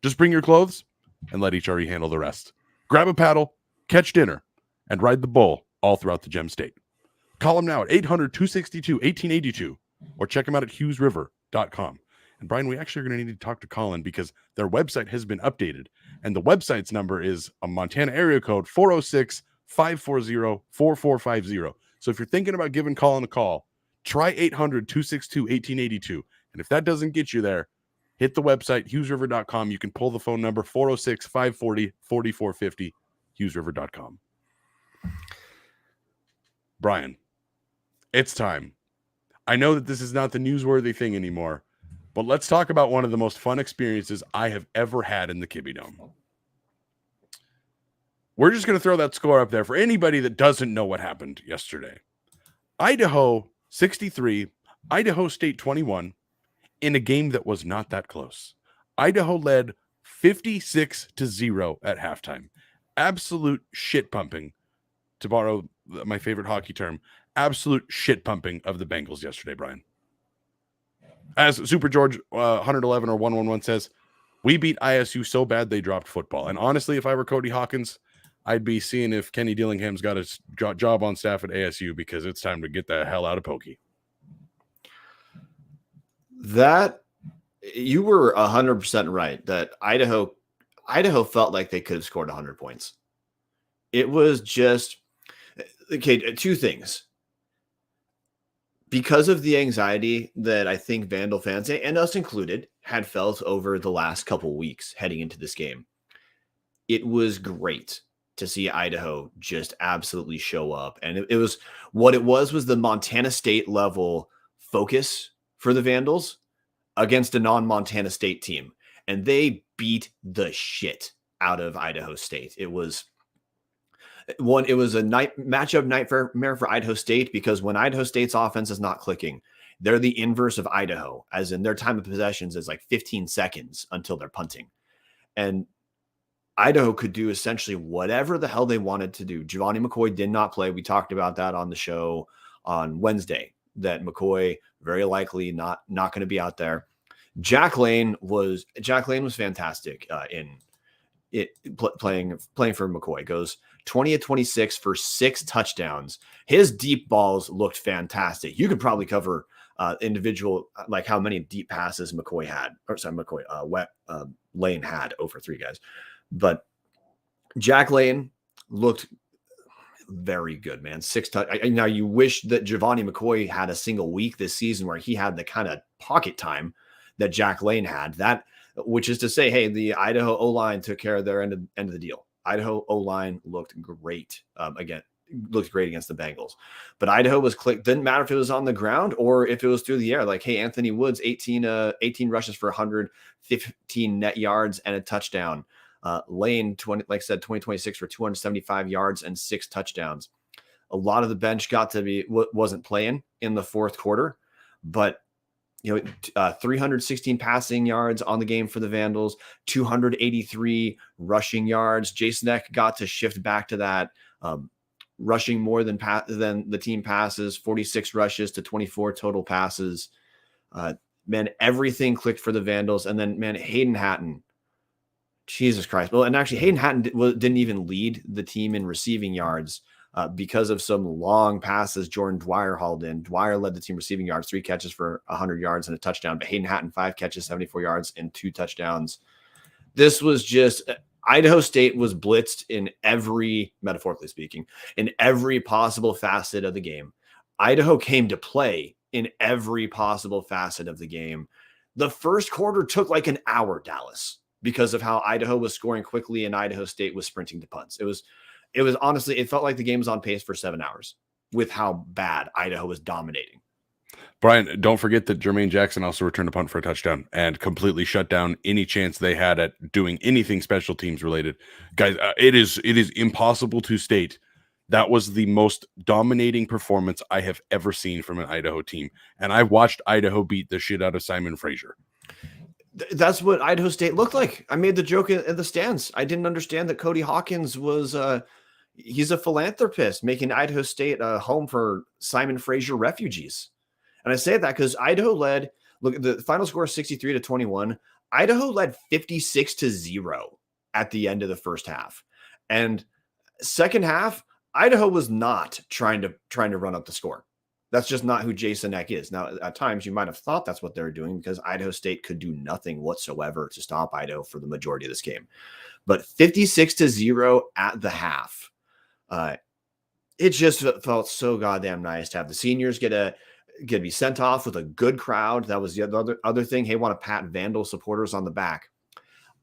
Just bring your clothes and let HRE handle the rest. Grab a paddle, catch dinner, and ride the bull all throughout the Gem State. Call them now at 800-262-1882 or check them out at hughesriver.com. And Brian, we actually are going to need to talk to Colin because their website has been updated. And the website's number is a Montana area code 406-540-4450. So if you're thinking about giving Colin a call, try 800-262-1882. And if that doesn't get you there, hit the website, hughesriver.com. You can pull the phone number 406-540-4450, hughesriver.com. Brian, it's time. I know that this is not the newsworthy thing anymore, but let's talk about one of the most fun experiences I have ever had in the Kibbe Dome. We're just going to throw that score up there for anybody that doesn't know what happened yesterday. Idaho 63, Idaho State 21 in a game that was not that close. Idaho led 56-0 at halftime. Absolute shit pumping, to borrow my favorite hockey term, absolute shit pumping of the Bengals yesterday, Brian. As Super George 111 or 111 says, we beat ISU so bad they dropped football. And honestly, if I were Cody Hawkins, I'd be seeing if Kenny Dillingham's got a job on staff at ASU because it's time to get the hell out of Pokey. That you were 100% right that Idaho felt like they could have scored 100 points. It was just okay. Two things. Because of the anxiety that I think Vandal fans, and us included, had felt over the last couple weeks heading into this game, it was great to see Idaho just absolutely show up. And it was the Montana State level focus for the Vandals against a non-Montana State team. And they beat the shit out of Idaho State. It was a matchup nightmare for Idaho State because when Idaho State's offense is not clicking, they're the inverse of Idaho, as in their time of possessions is like 15 seconds until they're punting. And Idaho could do essentially whatever the hell they wanted to do. Giovanni McCoy did not play. We talked about that on the show on Wednesday, that McCoy very likely not going to be out there. Jack Lane was fantastic playing for McCoy. Goes 20-26 for 6 touchdowns. His deep balls looked fantastic. You could probably cover individual, like how many deep passes Lane had over 3 guys. But Jack Lane looked very good, man. 6 touch. Now you wish that Giovanni McCoy had a single week this season where he had the kind of pocket time that Jack Lane had. That, which is to say, hey, the Idaho O-line took care of their end of the deal. Idaho O-line looked great against the Bengals. But Idaho was clicked. Didn't matter if it was on the ground or if it was through the air. Like, hey, Anthony Woods, 18 rushes for 115 net yards and a touchdown. Lane, 20-26 for 275 yards and 6 touchdowns. A lot of the bench wasn't playing in the fourth quarter, but 316 passing yards on the game for the Vandals, 283 rushing yards. Jason Eck got to shift back to that, rushing more than the team passes, 46 rushes to 24 total passes. Man, everything clicked for the Vandals. And then, man, Hayden Hatton, Jesus Christ. Well, and actually Hayden Hatton didn't even lead the team in receiving yards because of some long passes Jordan Dwyer hauled in. Dwyer led the team receiving yards, 3 catches for 100 yards and a touchdown. But Hayden Hatton, 5 catches, 74 yards and 2 touchdowns. This was just Idaho State was blitzed in metaphorically speaking, in every possible facet of the game. Idaho came to play in every possible facet of the game. The first quarter took like an hour, Dallas, because of how Idaho was scoring quickly and Idaho State was sprinting to punts. It was honestly, it felt like the game was on pace for 7 hours with how bad Idaho was dominating. Brian, don't forget that Jermaine Jackson also returned a punt for a touchdown and completely shut down any chance they had at doing anything special teams related. Guys, it is impossible to state that was the most dominating performance I have ever seen from an Idaho team. And I watched Idaho beat the shit out of Simon Fraser. That's what Idaho State looked like. I made the joke in the stands. I didn't understand that Cody Hawkins was he's a philanthropist making Idaho State a home for Simon Fraser refugees. And I say that because Idaho led, look, the final score is 63-21. Idaho led 56-0 at the end of the first half. And second half, Idaho was not trying to run up the score. That's just not who Jason Eck is. Now, at times you might have thought that's what they were doing because Idaho State could do nothing whatsoever to stop Idaho for the majority of this game. But 56-0 at the half. It just felt so goddamn nice to have the seniors get to be sent off with a good crowd. That was the other thing. Hey, want to pat Vandal supporters on the back.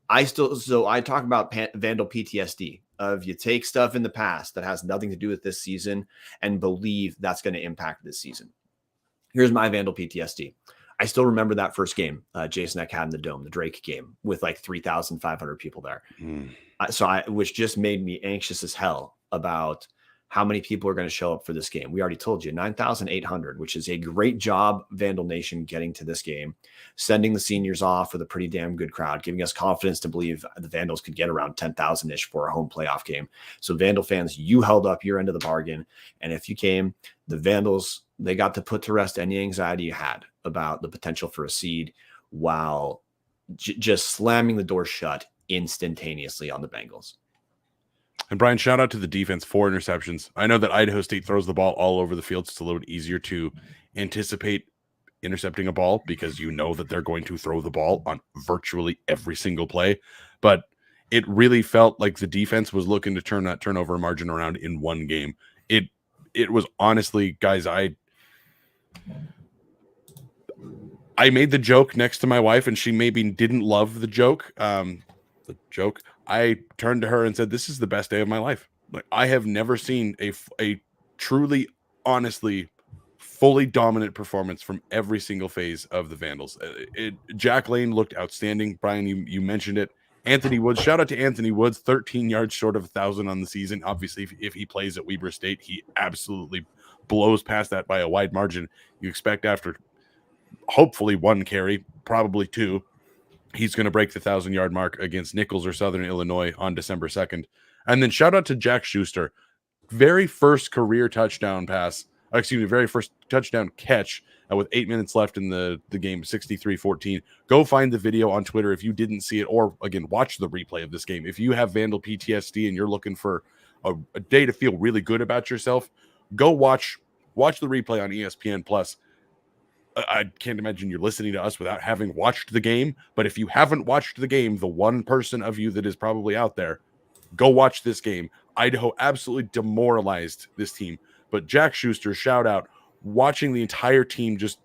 I talk about Vandal PTSD of you take stuff in the past that has nothing to do with this season and believe that's going to impact this season. Here's my Vandal PTSD. I still remember that first game Jason Eck had in the Dome, the Drake game with like 3,500 people there. Which just made me anxious as hell about how many people are going to show up for this game. We already told you 9,800, which is a great job, Vandal Nation, getting to this game, sending the seniors off with a pretty damn good crowd, giving us confidence to believe the Vandals could get around 10,000-ish for a home playoff game. So Vandal fans, you held up your end of the bargain. And if you came, the Vandals, they got to put to rest any anxiety you had about the potential for a seed while just slamming the door shut instantaneously on the Bengals. And Brian, shout out to the defense, 4 interceptions. I know that Idaho State throws the ball all over the field. It's a little bit easier to anticipate intercepting a ball because you know that they're going to throw the ball on virtually every single play. But it really felt like the defense was looking to turn that turnover margin around in one game. It was honestly, guys, I made the joke next to my wife, and she maybe didn't love the joke. I turned to her and said, "This is the best day of my life. Like, I have never seen a truly, honestly, fully dominant performance from every single phase of the Vandals." Jack Lane looked outstanding. Brian, you mentioned it. Anthony Woods, shout out to Anthony Woods, 13 yards short of 1,000 on the season. Obviously, if he plays at Weber State, he absolutely blows past that by a wide margin. You expect after hopefully 1 carry, probably 2. He's going to break the 1,000-yard mark against Nichols or Southern Illinois on December 2nd. And then shout out to Jack Schuster. Very first career touchdown very first touchdown catch with 8 minutes left in the game, 63-14. Go find the video on Twitter if you didn't see it, or again, watch the replay of this game. If you have Vandal PTSD and you're looking for a day to feel really good about yourself, go watch the replay on ESPN Plus. I can't imagine you're listening to us without having watched the game. But if you haven't watched the game, the one person of you that is probably out there, go watch this game. Idaho absolutely demoralized this team. But Jack Schuster, shout out, watching the entire team just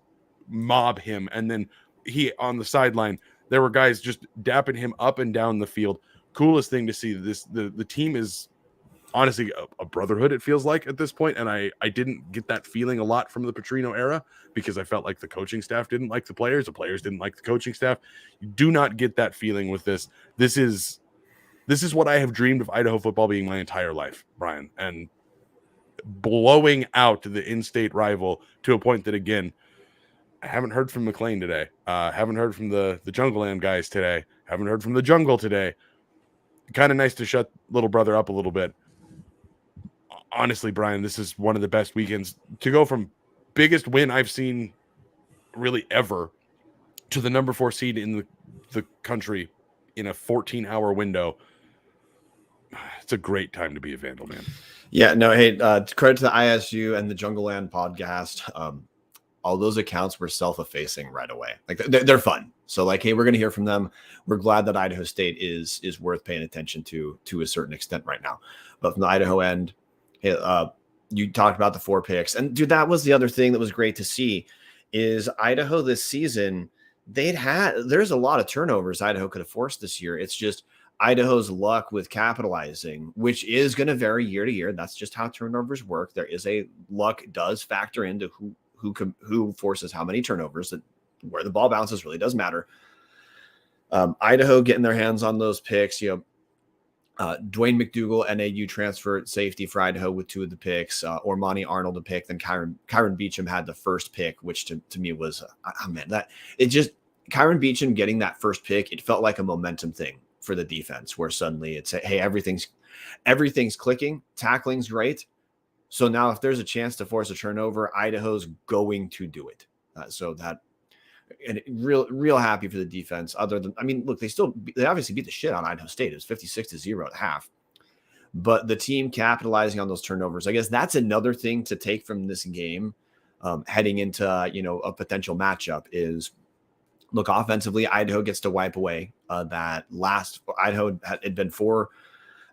mob him. And then he on the sideline, there were guys just dapping him up and down the field. Coolest thing to see. The team is honestly a brotherhood, it feels like at this point. And I didn't get that feeling a lot from the Petrino era because I felt like the coaching staff didn't like the players didn't like the coaching staff. You do not get that feeling with this. This is what I have dreamed of Idaho football being my entire life, Brian, and blowing out the in-state rival to a point that, again, I haven't heard from McLean today. Haven't heard from the Jungle Land guys today. Haven't heard from the Jungle today. Kind of nice to shut little brother up a little bit. Honestly, Brian, this is one of the best weekends to go from biggest win I've seen really ever to the number 4 seed in the country in a 14-hour window. It's a great time to be a Vandal, man. Yeah, no, hey, credit to the ISU and the Jungle Land podcast. All those accounts were self-effacing right away. Like they're fun. So like, hey, we're going to hear from them. We're glad that Idaho State is worth paying attention to a certain extent right now. But from the Idaho end, hey, you talked about the 4 picks, and dude, that was the other thing that was great to see is Idaho this season. There's a lot of turnovers Idaho could have forced this year. It's just Idaho's luck with capitalizing, which is going to vary year to year. That's just how turnovers work. There is luck does factor into who forces how many turnovers. That where the ball bounces really does matter. Idaho getting their hands on those picks. Dwayne McDougal, NAU transfer safety for Idaho with 2 of the picks. Ormani Arnold a pick. Then Kyron Beecham had the first pick, which to me was Kyron Beecham getting that first pick. It felt like a momentum thing for the defense, where suddenly it's hey, everything's clicking, tackling's great. So now if there's a chance to force a turnover, Idaho's going to do it. And real happy for the defense. Other than, look, they obviously beat the shit on Idaho State. It was 56-0 at half. But the team capitalizing on those turnovers, I guess that's another thing to take from this game, heading into a potential matchup is, look, offensively, Idaho gets to wipe away that last. Idaho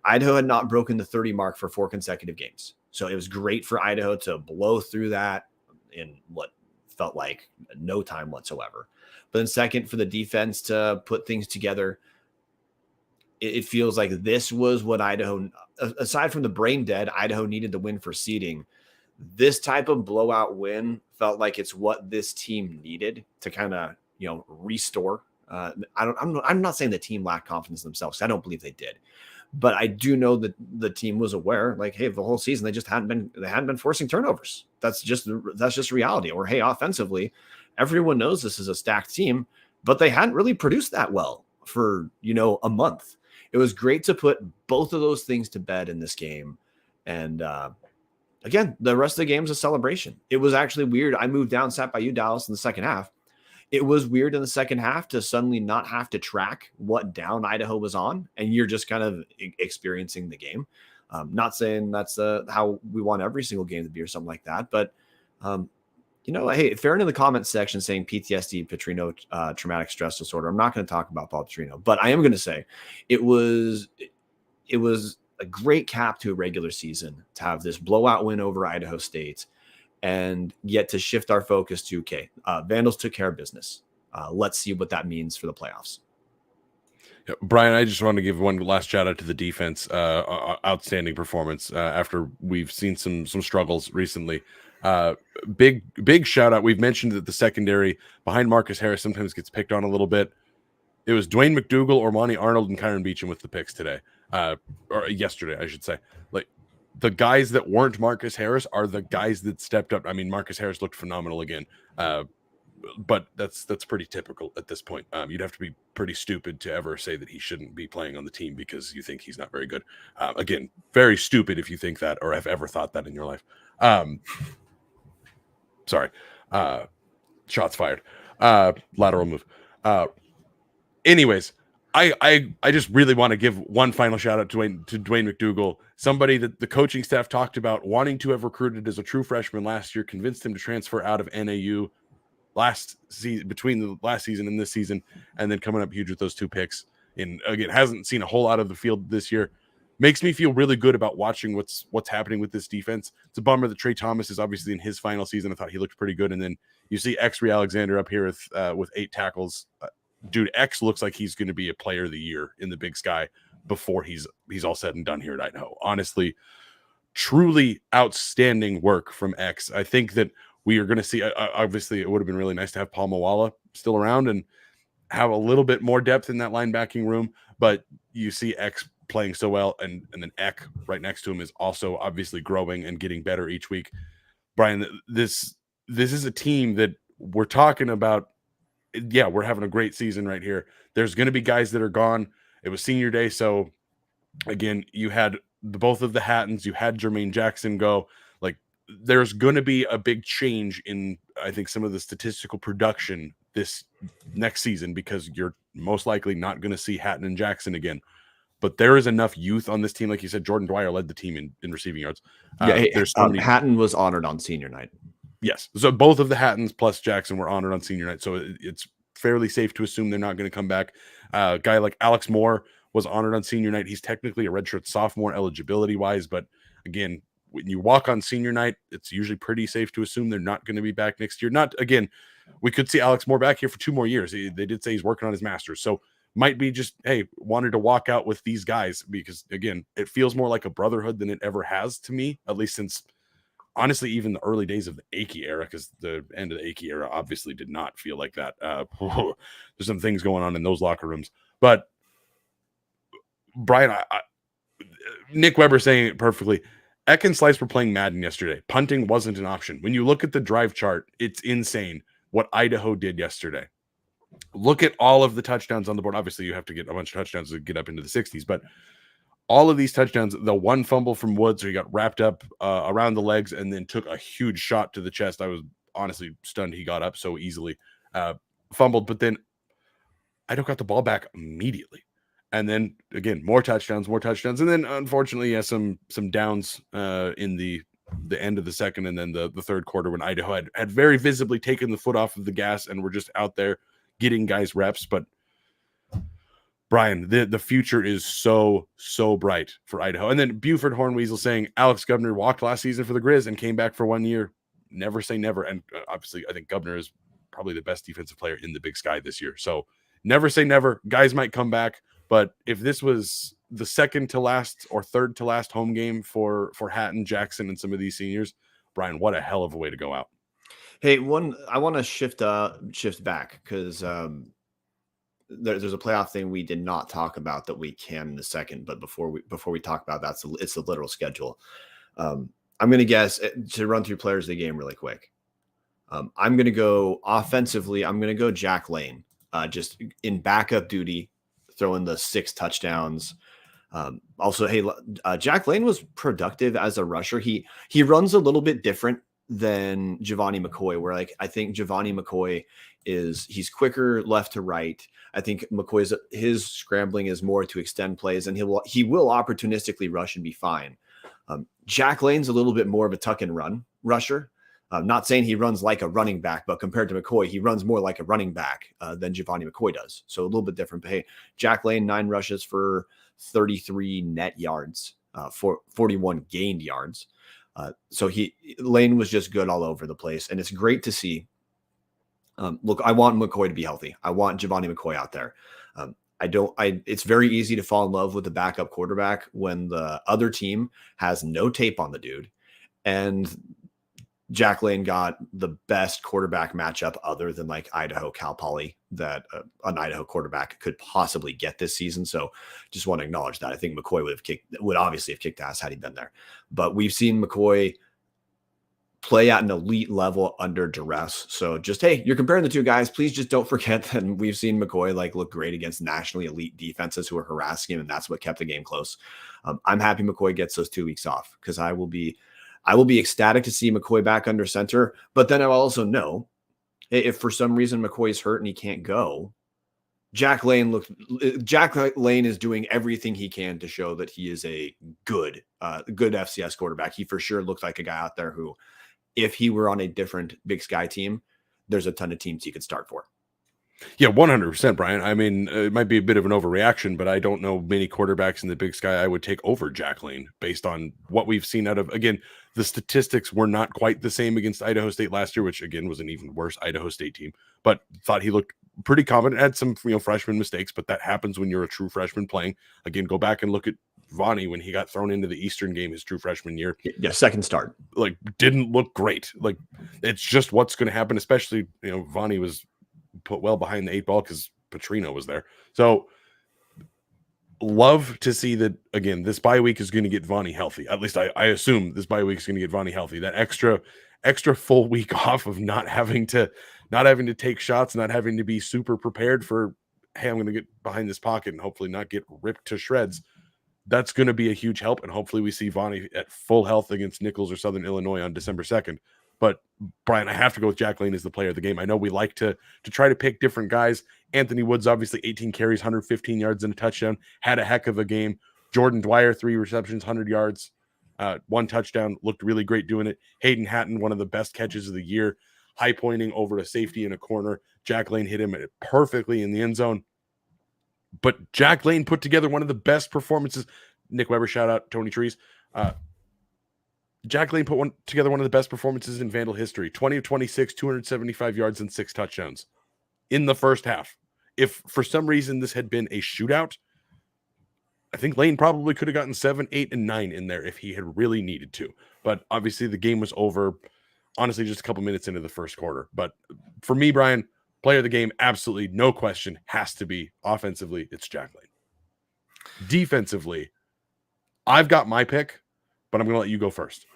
had not broken the 30 mark for 4 consecutive games. So it was great for Idaho to blow through that in what felt like no time whatsoever. But then second, for the defense to put things together, it feels like this was what Idaho, aside from the brain dead, Idaho needed to win for seeding. This type of blowout win felt like it's what this team needed to kind of, restore. I'm not saying the team lacked confidence in themselves. I don't believe they did. But I do know that the team was aware, like, hey, the whole season they hadn't been forcing turnovers. That's just reality. Or hey, offensively, everyone knows this is a stacked team, but they hadn't really produced that well for a month. It was great to put both of those things to bed in this game, and again, the rest of the game was a celebration. It was actually weird. I moved down, sat by you, Dallas, in the second half. It was weird in the second half to suddenly not have to track what down Idaho was on, and you're just kind of experiencing the game. Not saying that's how we want every single game to be or something like that, but hey, Farron in the comments section saying PTSD, Petrino, traumatic stress disorder. I'm not going to talk about Paul Petrino, but I am going to say it was a great cap to a regular season to have this blowout win over Idaho State. And yet to shift our focus to, Vandals took care of business. Let's see what that means for the playoffs. Yeah, Brian, I just want to give one last shout out to the defense. Outstanding performance after we've seen some struggles recently. Big shout out. We've mentioned that the secondary behind Marcus Harris sometimes gets picked on a little bit. It was Dwayne McDougal, Ormani Arnold, and Kyron Beecham with the picks today, or yesterday, I should say. Like, the guys that weren't Marcus Harris are the guys that stepped up. Marcus Harris looked phenomenal again, but that's pretty typical at this point. You'd have to be pretty stupid to ever say that he shouldn't be playing on the team because you think he's not very good. Again, very stupid if you think that or have ever thought that in your life. Sorry. Shots fired. Lateral move. Anyways, I just really want to give one final shout out to Dwayne McDougal, somebody that the coaching staff talked about wanting to have recruited as a true freshman last year, convinced him to transfer out of NAU between the last season and this season, and then coming up huge with those 2 picks. And again, hasn't seen a whole lot of the field this year. Makes me feel really good about watching what's happening with this defense. It's a bummer that Trey Thomas is obviously in his final season. I thought he looked pretty good, and then you see X-Ray Alexander up here with 8 tackles. Dude, X looks like he's going to be a player of the year in the Big Sky before he's all said and done here at Idaho. Honestly, truly outstanding work from X. I think that we are going to see, obviously it would have been really nice to have Paul Mawala still around and have a little bit more depth in that linebacking room, but you see X playing so well, and then Eck right next to him is also obviously growing and getting better each week. Brian, this is a team that we're talking about. Yeah, we're having a great season right here. There's going to be guys that are gone. It was senior day, so again, you had both of the Hattons, you had Jermaine Jackson go. Like, there's going to be a big change in, I think, some of the statistical production this next season because you're most likely not going to see Hatton and Jackson again. But there is enough youth on this team. Like you said, Jordan Dwyer led the team in receiving yards. There's Hatton was honored on senior night. Yes. So both of the Hattons plus Jackson were honored on senior night. So it's fairly safe to assume they're not going to come back. A guy like Alex Moore was honored on senior night. He's technically a redshirt sophomore eligibility wise, but again, when you walk on senior night, it's usually pretty safe to assume they're not going to be back next year. We could see Alex Moore back here for 2 more years. They did say he's working on his master's. So might be just, hey, wanted to walk out with these guys because, again, it feels more like a brotherhood than it ever has to me, at least since honestly, even the early days of the Akey era, because the end of the Akey era obviously did not feel like that. There's some things going on in those locker rooms. But Brian, Nick Weber saying it perfectly. Eck and Slice were playing Madden yesterday. Punting wasn't an option. When you look at the drive chart, it's insane what Idaho did yesterday. Look at all of the touchdowns on the board. Obviously, you have to get a bunch of touchdowns to get up into the 60s, but all of these touchdowns, the one fumble from Woods where he got wrapped up around the legs and then took a huge shot to the chest. I was honestly stunned he got up so easily. Fumbled, but then Idaho got the ball back immediately. And then again, more touchdowns. And then unfortunately, some downs in the end of the second and then the third quarter when Idaho had very visibly taken the foot off of the gas and were just out there getting guys reps. But Brian, the future is so bright for Idaho. And then Buford Hornweasel saying Alex Gubner walked last season for the Grizz and came back for 1 year. Never say never. And obviously, I think Gubner is probably the best defensive player in the Big Sky this year. So never say never. Guys might come back. But if this was the second to last or third to last home game for Hatton, Jackson, and some of these seniors, Brian, what a hell of a way to go out. Hey, I want to shift back because there's a playoff thing we did not talk about that we can in a second. But before we talk about that, it's the literal schedule. I'm going to guess to run through players of the game really quick. I'm going to go offensively. I'm going to go Jack Lane, just in backup duty, throwing the 6 touchdowns. Also, hey, Jack Lane was productive as a rusher. He runs a little bit different than Giovanni McCoy, where I think Giovanni McCoy he's quicker left to right. I think his scrambling is more to extend plays, and he will opportunistically rush and be fine. Jack Lane's a little bit more of a tuck and run rusher. Not saying he runs like a running back, but compared to McCoy, he runs more like a running back than Giovanni McCoy does. So a little bit different. But hey, Jack Lane, 9 rushes for 33 net yards, 41 gained yards. So Lane was just good all over the place. And it's great to see. Look, I want McCoy to be healthy. I want Giovanni McCoy out there. It's very easy to fall in love with the backup quarterback when the other team has no tape on the dude. And Jack Lane got the best quarterback matchup other than like Idaho, Cal Poly that an Idaho quarterback could possibly get this season. So just want to acknowledge that. I think McCoy would obviously have kicked ass had he been there, but we've seen McCoy play at an elite level under duress. So just, hey, you're comparing the two guys. Please just don't forget that we've seen McCoy look great against nationally elite defenses who are harassing him. And that's what kept the game close. I'm happy McCoy gets those 2 weeks off because I will be ecstatic to see McCoy back under center, but then I also know if for some reason McCoy's hurt and he can't go, Jack Lane is doing everything he can to show that he is a good FCS quarterback. He for sure looks like a guy out there who, if he were on a different Big Sky team, there's a ton of teams he could start for. Yeah, 100%, Brian. I mean, it might be a bit of an overreaction, but I don't know many quarterbacks in the Big Sky I would take over Jack Lane based on what we've seen out of, again, the statistics were not quite the same against Idaho State last year, which again was an even worse Idaho State team, but thought he looked pretty confident, had some freshman mistakes, but that happens when you're a true freshman playing. Again, go back and look at Vonnie when he got thrown into the Eastern game his true freshman year. Yeah, second start. Didn't look great. It's just what's going to happen, especially, Vonnie was put well behind the 8 ball because Petrino was there. So love to see that, again, this bye week is going to get Vonnie healthy. At least I assume this bye week is going to get Vonnie healthy. That extra full week off of not having to take shots, not having to be super prepared for, hey, I'm going to get behind this pocket and hopefully not get ripped to shreds. That's going to be a huge help. And hopefully we see Vonnie at full health against Nichols or Southern Illinois on December 2nd. But Brian, I have to go with Jack Lane as the player of the game. I know we like to try to pick different guys. Anthony Woods, obviously 18 carries, 115 yards and a touchdown, had a heck of a game. Jordan Dwyer, 3 receptions, 100 yards, 1 touchdown, looked really great doing it. Hayden Hatton, one of the best catches of the year, high pointing over a safety in a corner. Jack Lane hit him perfectly in the end zone. But Jack Lane put together one of the best performances. Nick Weber, shout out, Tony Trees. Jack Lane put together one of the best performances in Vandal history. 20 of 26, 275 yards and 6 touchdowns in the first half. If for some reason this had been a shootout, I think Lane probably could have gotten 7, 8, and 9 in there if he had really needed to. But obviously the game was over, honestly, just a couple minutes into the first quarter. But for me, Brian, player of the game, absolutely no question, has to be offensively, it's Jack Lane. Defensively, I've got my pick, but I'm going to let you go first.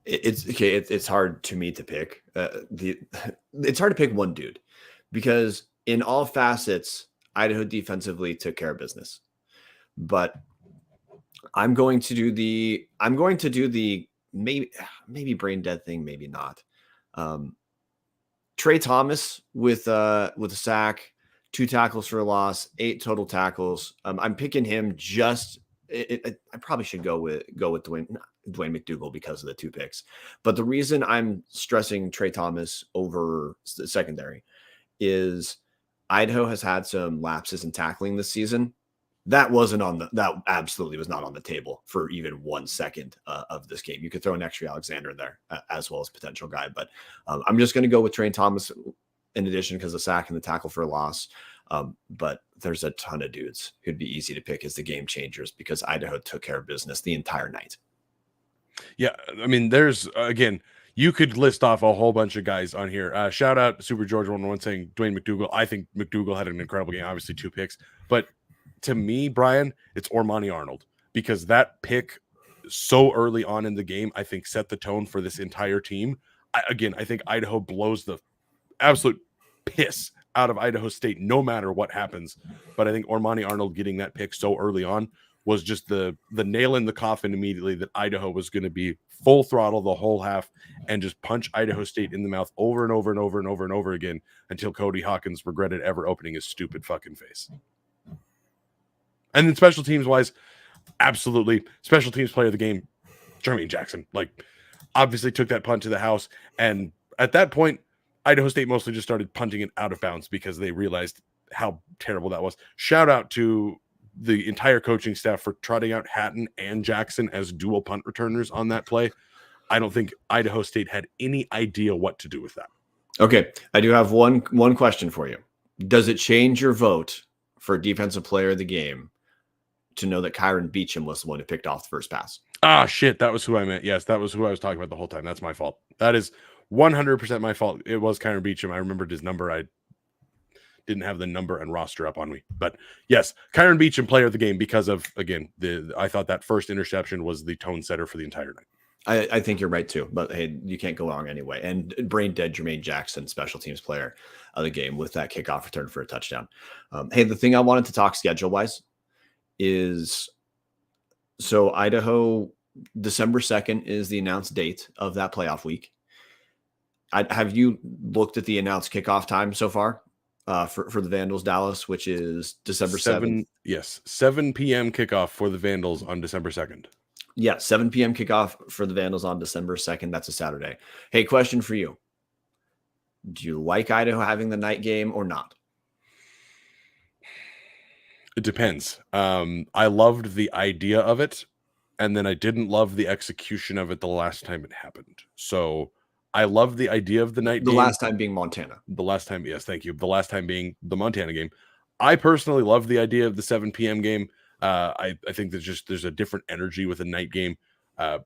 It's okay. It's hard to me to pick. It's hard to pick one dude because in all facets, Idaho defensively took care of business. But I'm going to do the maybe brain dead thing, maybe not. Trey Thomas with a sack, 2 tackles for a loss, 8 total tackles. I'm picking him just. I probably should go with Dwayne McDougal because of the 2 picks. But the reason I'm stressing Trey Thomas over the secondary is Idaho has had some lapses in tackling this season. That absolutely was not on the table for even 1 second of this game. You could throw an extra Alexander in there as well as potential guy, but I'm just going to go with Trey Thomas in addition because the sack and the tackle for a loss. But there's a ton of dudes who'd be easy to pick as the game changers because Idaho took care of business the entire night. Yeah, I mean, there's again, you could list off a whole bunch of guys on here. Shout out Super George 101 saying Dwayne McDougal. I think McDougal had an incredible game, obviously 2 picks. But to me, Brian, it's Ormani Arnold because that pick so early on in the game, I think set the tone for this entire team. I think Idaho blows the absolute piss out of Idaho State no matter what happens. But I think Ormani Arnold getting that pick so early on was just the nail in the coffin immediately that Idaho was going to be full throttle the whole half and just punch Idaho State in the mouth over and over and over and over and over again until Cody Hawkins regretted ever opening his stupid fucking face. And then special teams wise, absolutely special teams player of the game, Jermaine Jackson, like obviously took that punt to the house. And at that point, Idaho State mostly just started punting it out of bounds because they realized how terrible that was. Shout out to the entire coaching staff for trotting out Hatton and Jackson as dual punt returners on that play. I don't think Idaho State had any idea what to do with that. Okay, I do have one question for you. Does it change your vote for defensive player of the game to know that Kyron Beecham was the one who picked off the first pass? Ah, shit, that was who I meant. Yes, that was who I was talking about the whole time. That's my fault. That is 100% my fault. It was Kyron Beecham. I remembered his number. I didn't have the number and roster up on me. But yes, Kyron Beecham, player of the game, because of, again, I thought that first interception was the tone setter for the entire night. I think you're right too, but hey, you can't go wrong anyway. And brain dead Jermaine Jackson, special teams player of the game with that kickoff return for a touchdown. Hey, the thing I wanted to talk schedule wise is so Idaho, December 2nd is the announced date of that playoff week. Have you looked at the announced kickoff time so far for the Vandals Dallas, which is December 7th? Yes, 7 p.m. kickoff for the Vandals on December 2nd. Yeah, 7 p.m. kickoff for the Vandals on December 2nd. That's a Saturday. Hey, question for you. Do you like Idaho having the night game or not? It depends. I loved the idea of it, and then I didn't love the execution of it the last time it happened. So I love the idea of the night game. The last time being Montana. The last time, yes, thank you. The last time being the Montana game. I personally love the idea of the 7 p.m. game. I think there's a different energy with a night game. I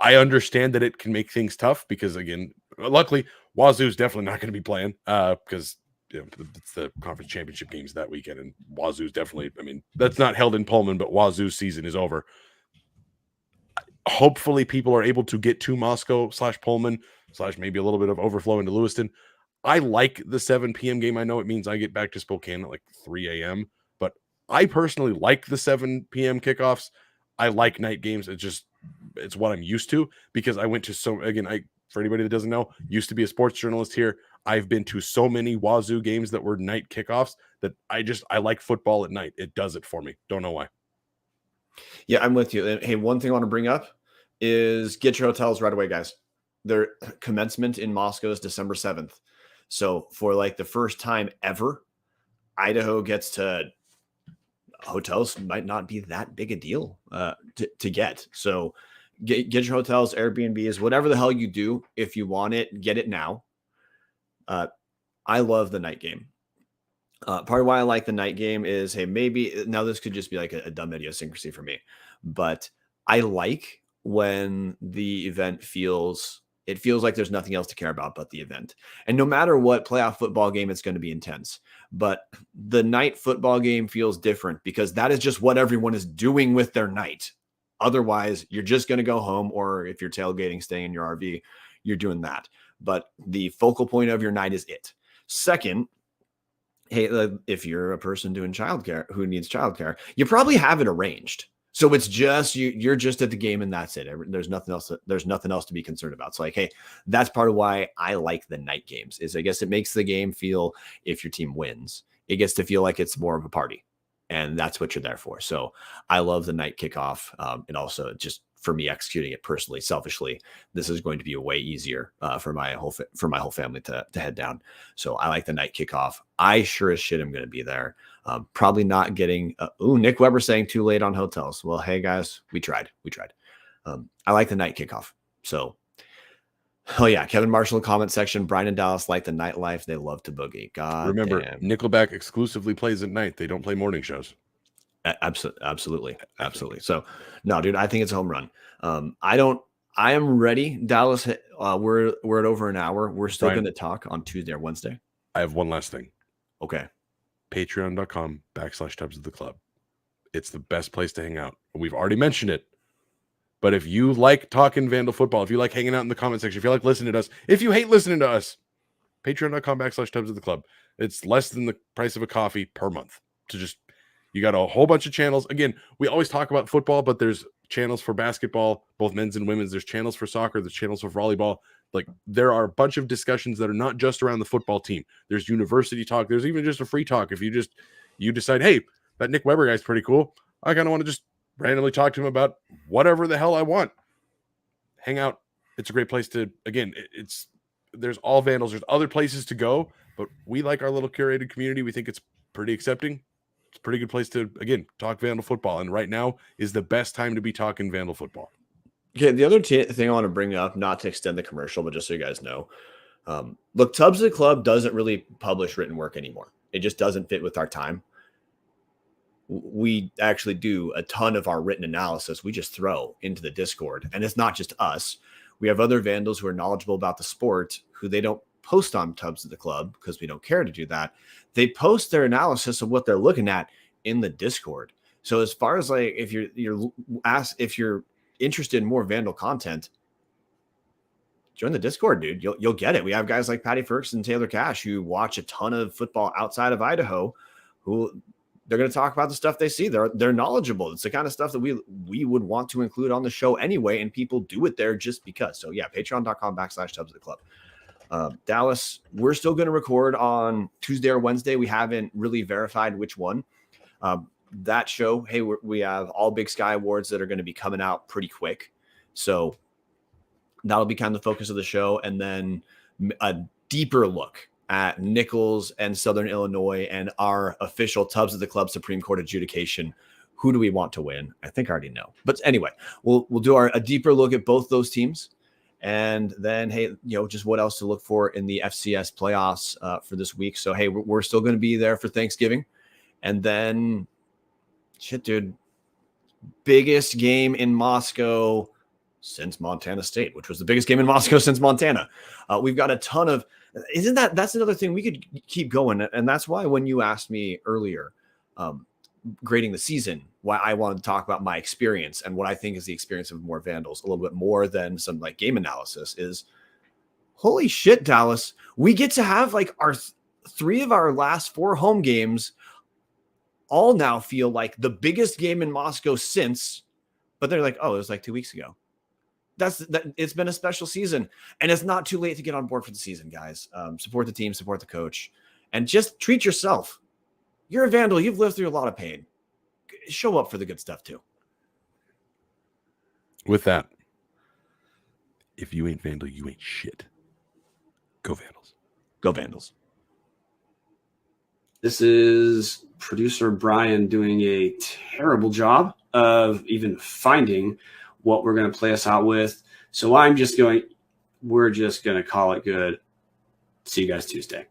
understand that it can make things tough because, again, luckily, Wazoo's definitely not going to be playing because it's the conference championship games that weekend, and Wazoo's definitely, I mean, that's not held in Pullman, but Wazoo's season is over. Hopefully people are able to get to Moscow / Pullman / maybe a little bit of overflow into Lewiston. I like the 7 p.m. game. I know it means I get back to Spokane at like 3 a.m., but I personally like the 7 p.m. kickoffs. I like night games. It's what I'm used to because I went to for anybody that doesn't know, used to be a sports journalist here. I've been to so many Wazoo games that were night kickoffs that I like football at night. It does it for me. Don't know why. Yeah, I'm with you. And hey, one thing I want to bring up is get your hotels right away, guys. Their commencement in Moscow is December 7th. So for like the first time ever, Idaho gets to hotels might not be that big a deal to get. So get your hotels, Airbnbs, whatever the hell you do. If you want it, get it now. I love the night game. Part of why I like the night game is, hey, maybe now this could just be like a dumb idiosyncrasy for me, but I like when the event feels like there's nothing else to care about but the event. And no matter what playoff football game, it's going to be intense. But the night football game feels different because that is just what everyone is doing with their night. Otherwise, you're just going to go home, or if you're tailgating, staying in your RV, you're doing that. But the focal point of your night is it. Second, hey, if you're a person doing childcare who needs childcare, you probably have it arranged. So it's just you're just at the game and that's it. There's nothing else. There's nothing else to be concerned about. So like, hey, that's part of why I like the night games. Is I guess it makes the game feel, if your team wins, it gets to feel like it's more of a party, and that's what you're there for. So I love the night kickoff, and also just for me executing it personally, selfishly, this is going to be way easier for my whole family to head down. So I like the night kickoff. I sure as shit am going to be there. Probably not getting. Nick Weber saying too late on hotels. Well, hey guys, we tried. I like the night kickoff. So, oh yeah, Kevin Marshall comment section. Brian and Dallas like the nightlife. They love to boogie. God, remember, damn. Nickelback exclusively plays at night. They don't play morning shows. Absolutely. So no, dude, I think it's a home run. I am ready. Dallas, we're at over an hour. We're still going to talk on Tuesday or Wednesday. I have one last thing. Okay. Patreon.com/Tubs of the Club. It's the best place to hang out. We've already mentioned it. But if you like talking Vandal football, if you like hanging out in the comment section, if you like listening to us, if you hate listening to us, Patreon.com/Tubs of the Club. It's less than the price of a coffee per month to just. You got a whole bunch of channels. Again, we always talk about football, but there's channels for basketball, both men's and women's. There's channels for soccer. There's channels for volleyball. Like, there are a bunch of discussions that are not just around the football team. There's university talk. There's even just a free talk. If you decide, hey, that Nick Weber guy's pretty cool, I kind of want to just randomly talk to him about whatever the hell I want. Hang out. It's a great place to, again, there's all Vandals. There's other places to go, but we like our little curated community. We think it's pretty accepting. It's a pretty good place to, again, talk Vandal football. And right now is the best time to be talking Vandal football. Okay, the other thing I want to bring up, not to extend the commercial, but just so you guys know, look, Tubs of the Club doesn't really publish written work anymore. It just doesn't fit with our time. We actually do a ton of our written analysis. We just throw into the Discord. And it's not just us. We have other Vandals who are knowledgeable about the sport who they don't post on Tubs of the Club because we don't care to do that. They post their analysis of what they're looking at in the Discord. So as far as like, if you're interested in more Vandal content, join the Discord, dude. You'll get it. We have guys like Patty Ferguson and Taylor Cash who watch a ton of football outside of Idaho, who they're going to talk about the stuff they see. They're knowledgeable. It's the kind of stuff that we would want to include on the show anyway, and people do it there just because. So yeah, patreon.com/Tubs of the Club. Dallas, we're still going to record on Tuesday or Wednesday. We haven't really verified which one. That show, hey, we have all Big Sky Awards that are going to be coming out pretty quick. So that'll be kind of the focus of the show. And then a deeper look at Nichols and Southern Illinois and our official Tubs of the Club Supreme Court adjudication. Who do we want to win? I think I already know. But anyway, we'll do a deeper look at both those teams. And then, hey, just what else to look for in the FCS playoffs for this week. So, hey, we're still going to be there for Thanksgiving. And then, shit, dude, biggest game in Moscow since Montana State, which was the biggest game in Moscow since Montana. We've got a ton of, that's another thing we could keep going. And that's why when you asked me earlier, grading the season, why I wanted to talk about my experience and what I think is the experience of more Vandals a little bit more than some like game analysis is, holy shit, Dallas, we get to have like our three of our last four home games all now feel like the biggest game in Moscow since, but they're like, oh, it was like 2 weeks ago. It's been a special season, and it's not too late to get on board for the season, guys. Support the team, support the coach, and just treat yourself. You're a Vandal. You've lived through a lot of pain. Show up for the good stuff too. With that, if you ain't Vandal, you ain't shit. Go Vandals. Go Vandals. This is producer Brian doing a terrible job of even finding what we're going to play us out with. So we're just going to call it good. See you guys Tuesday.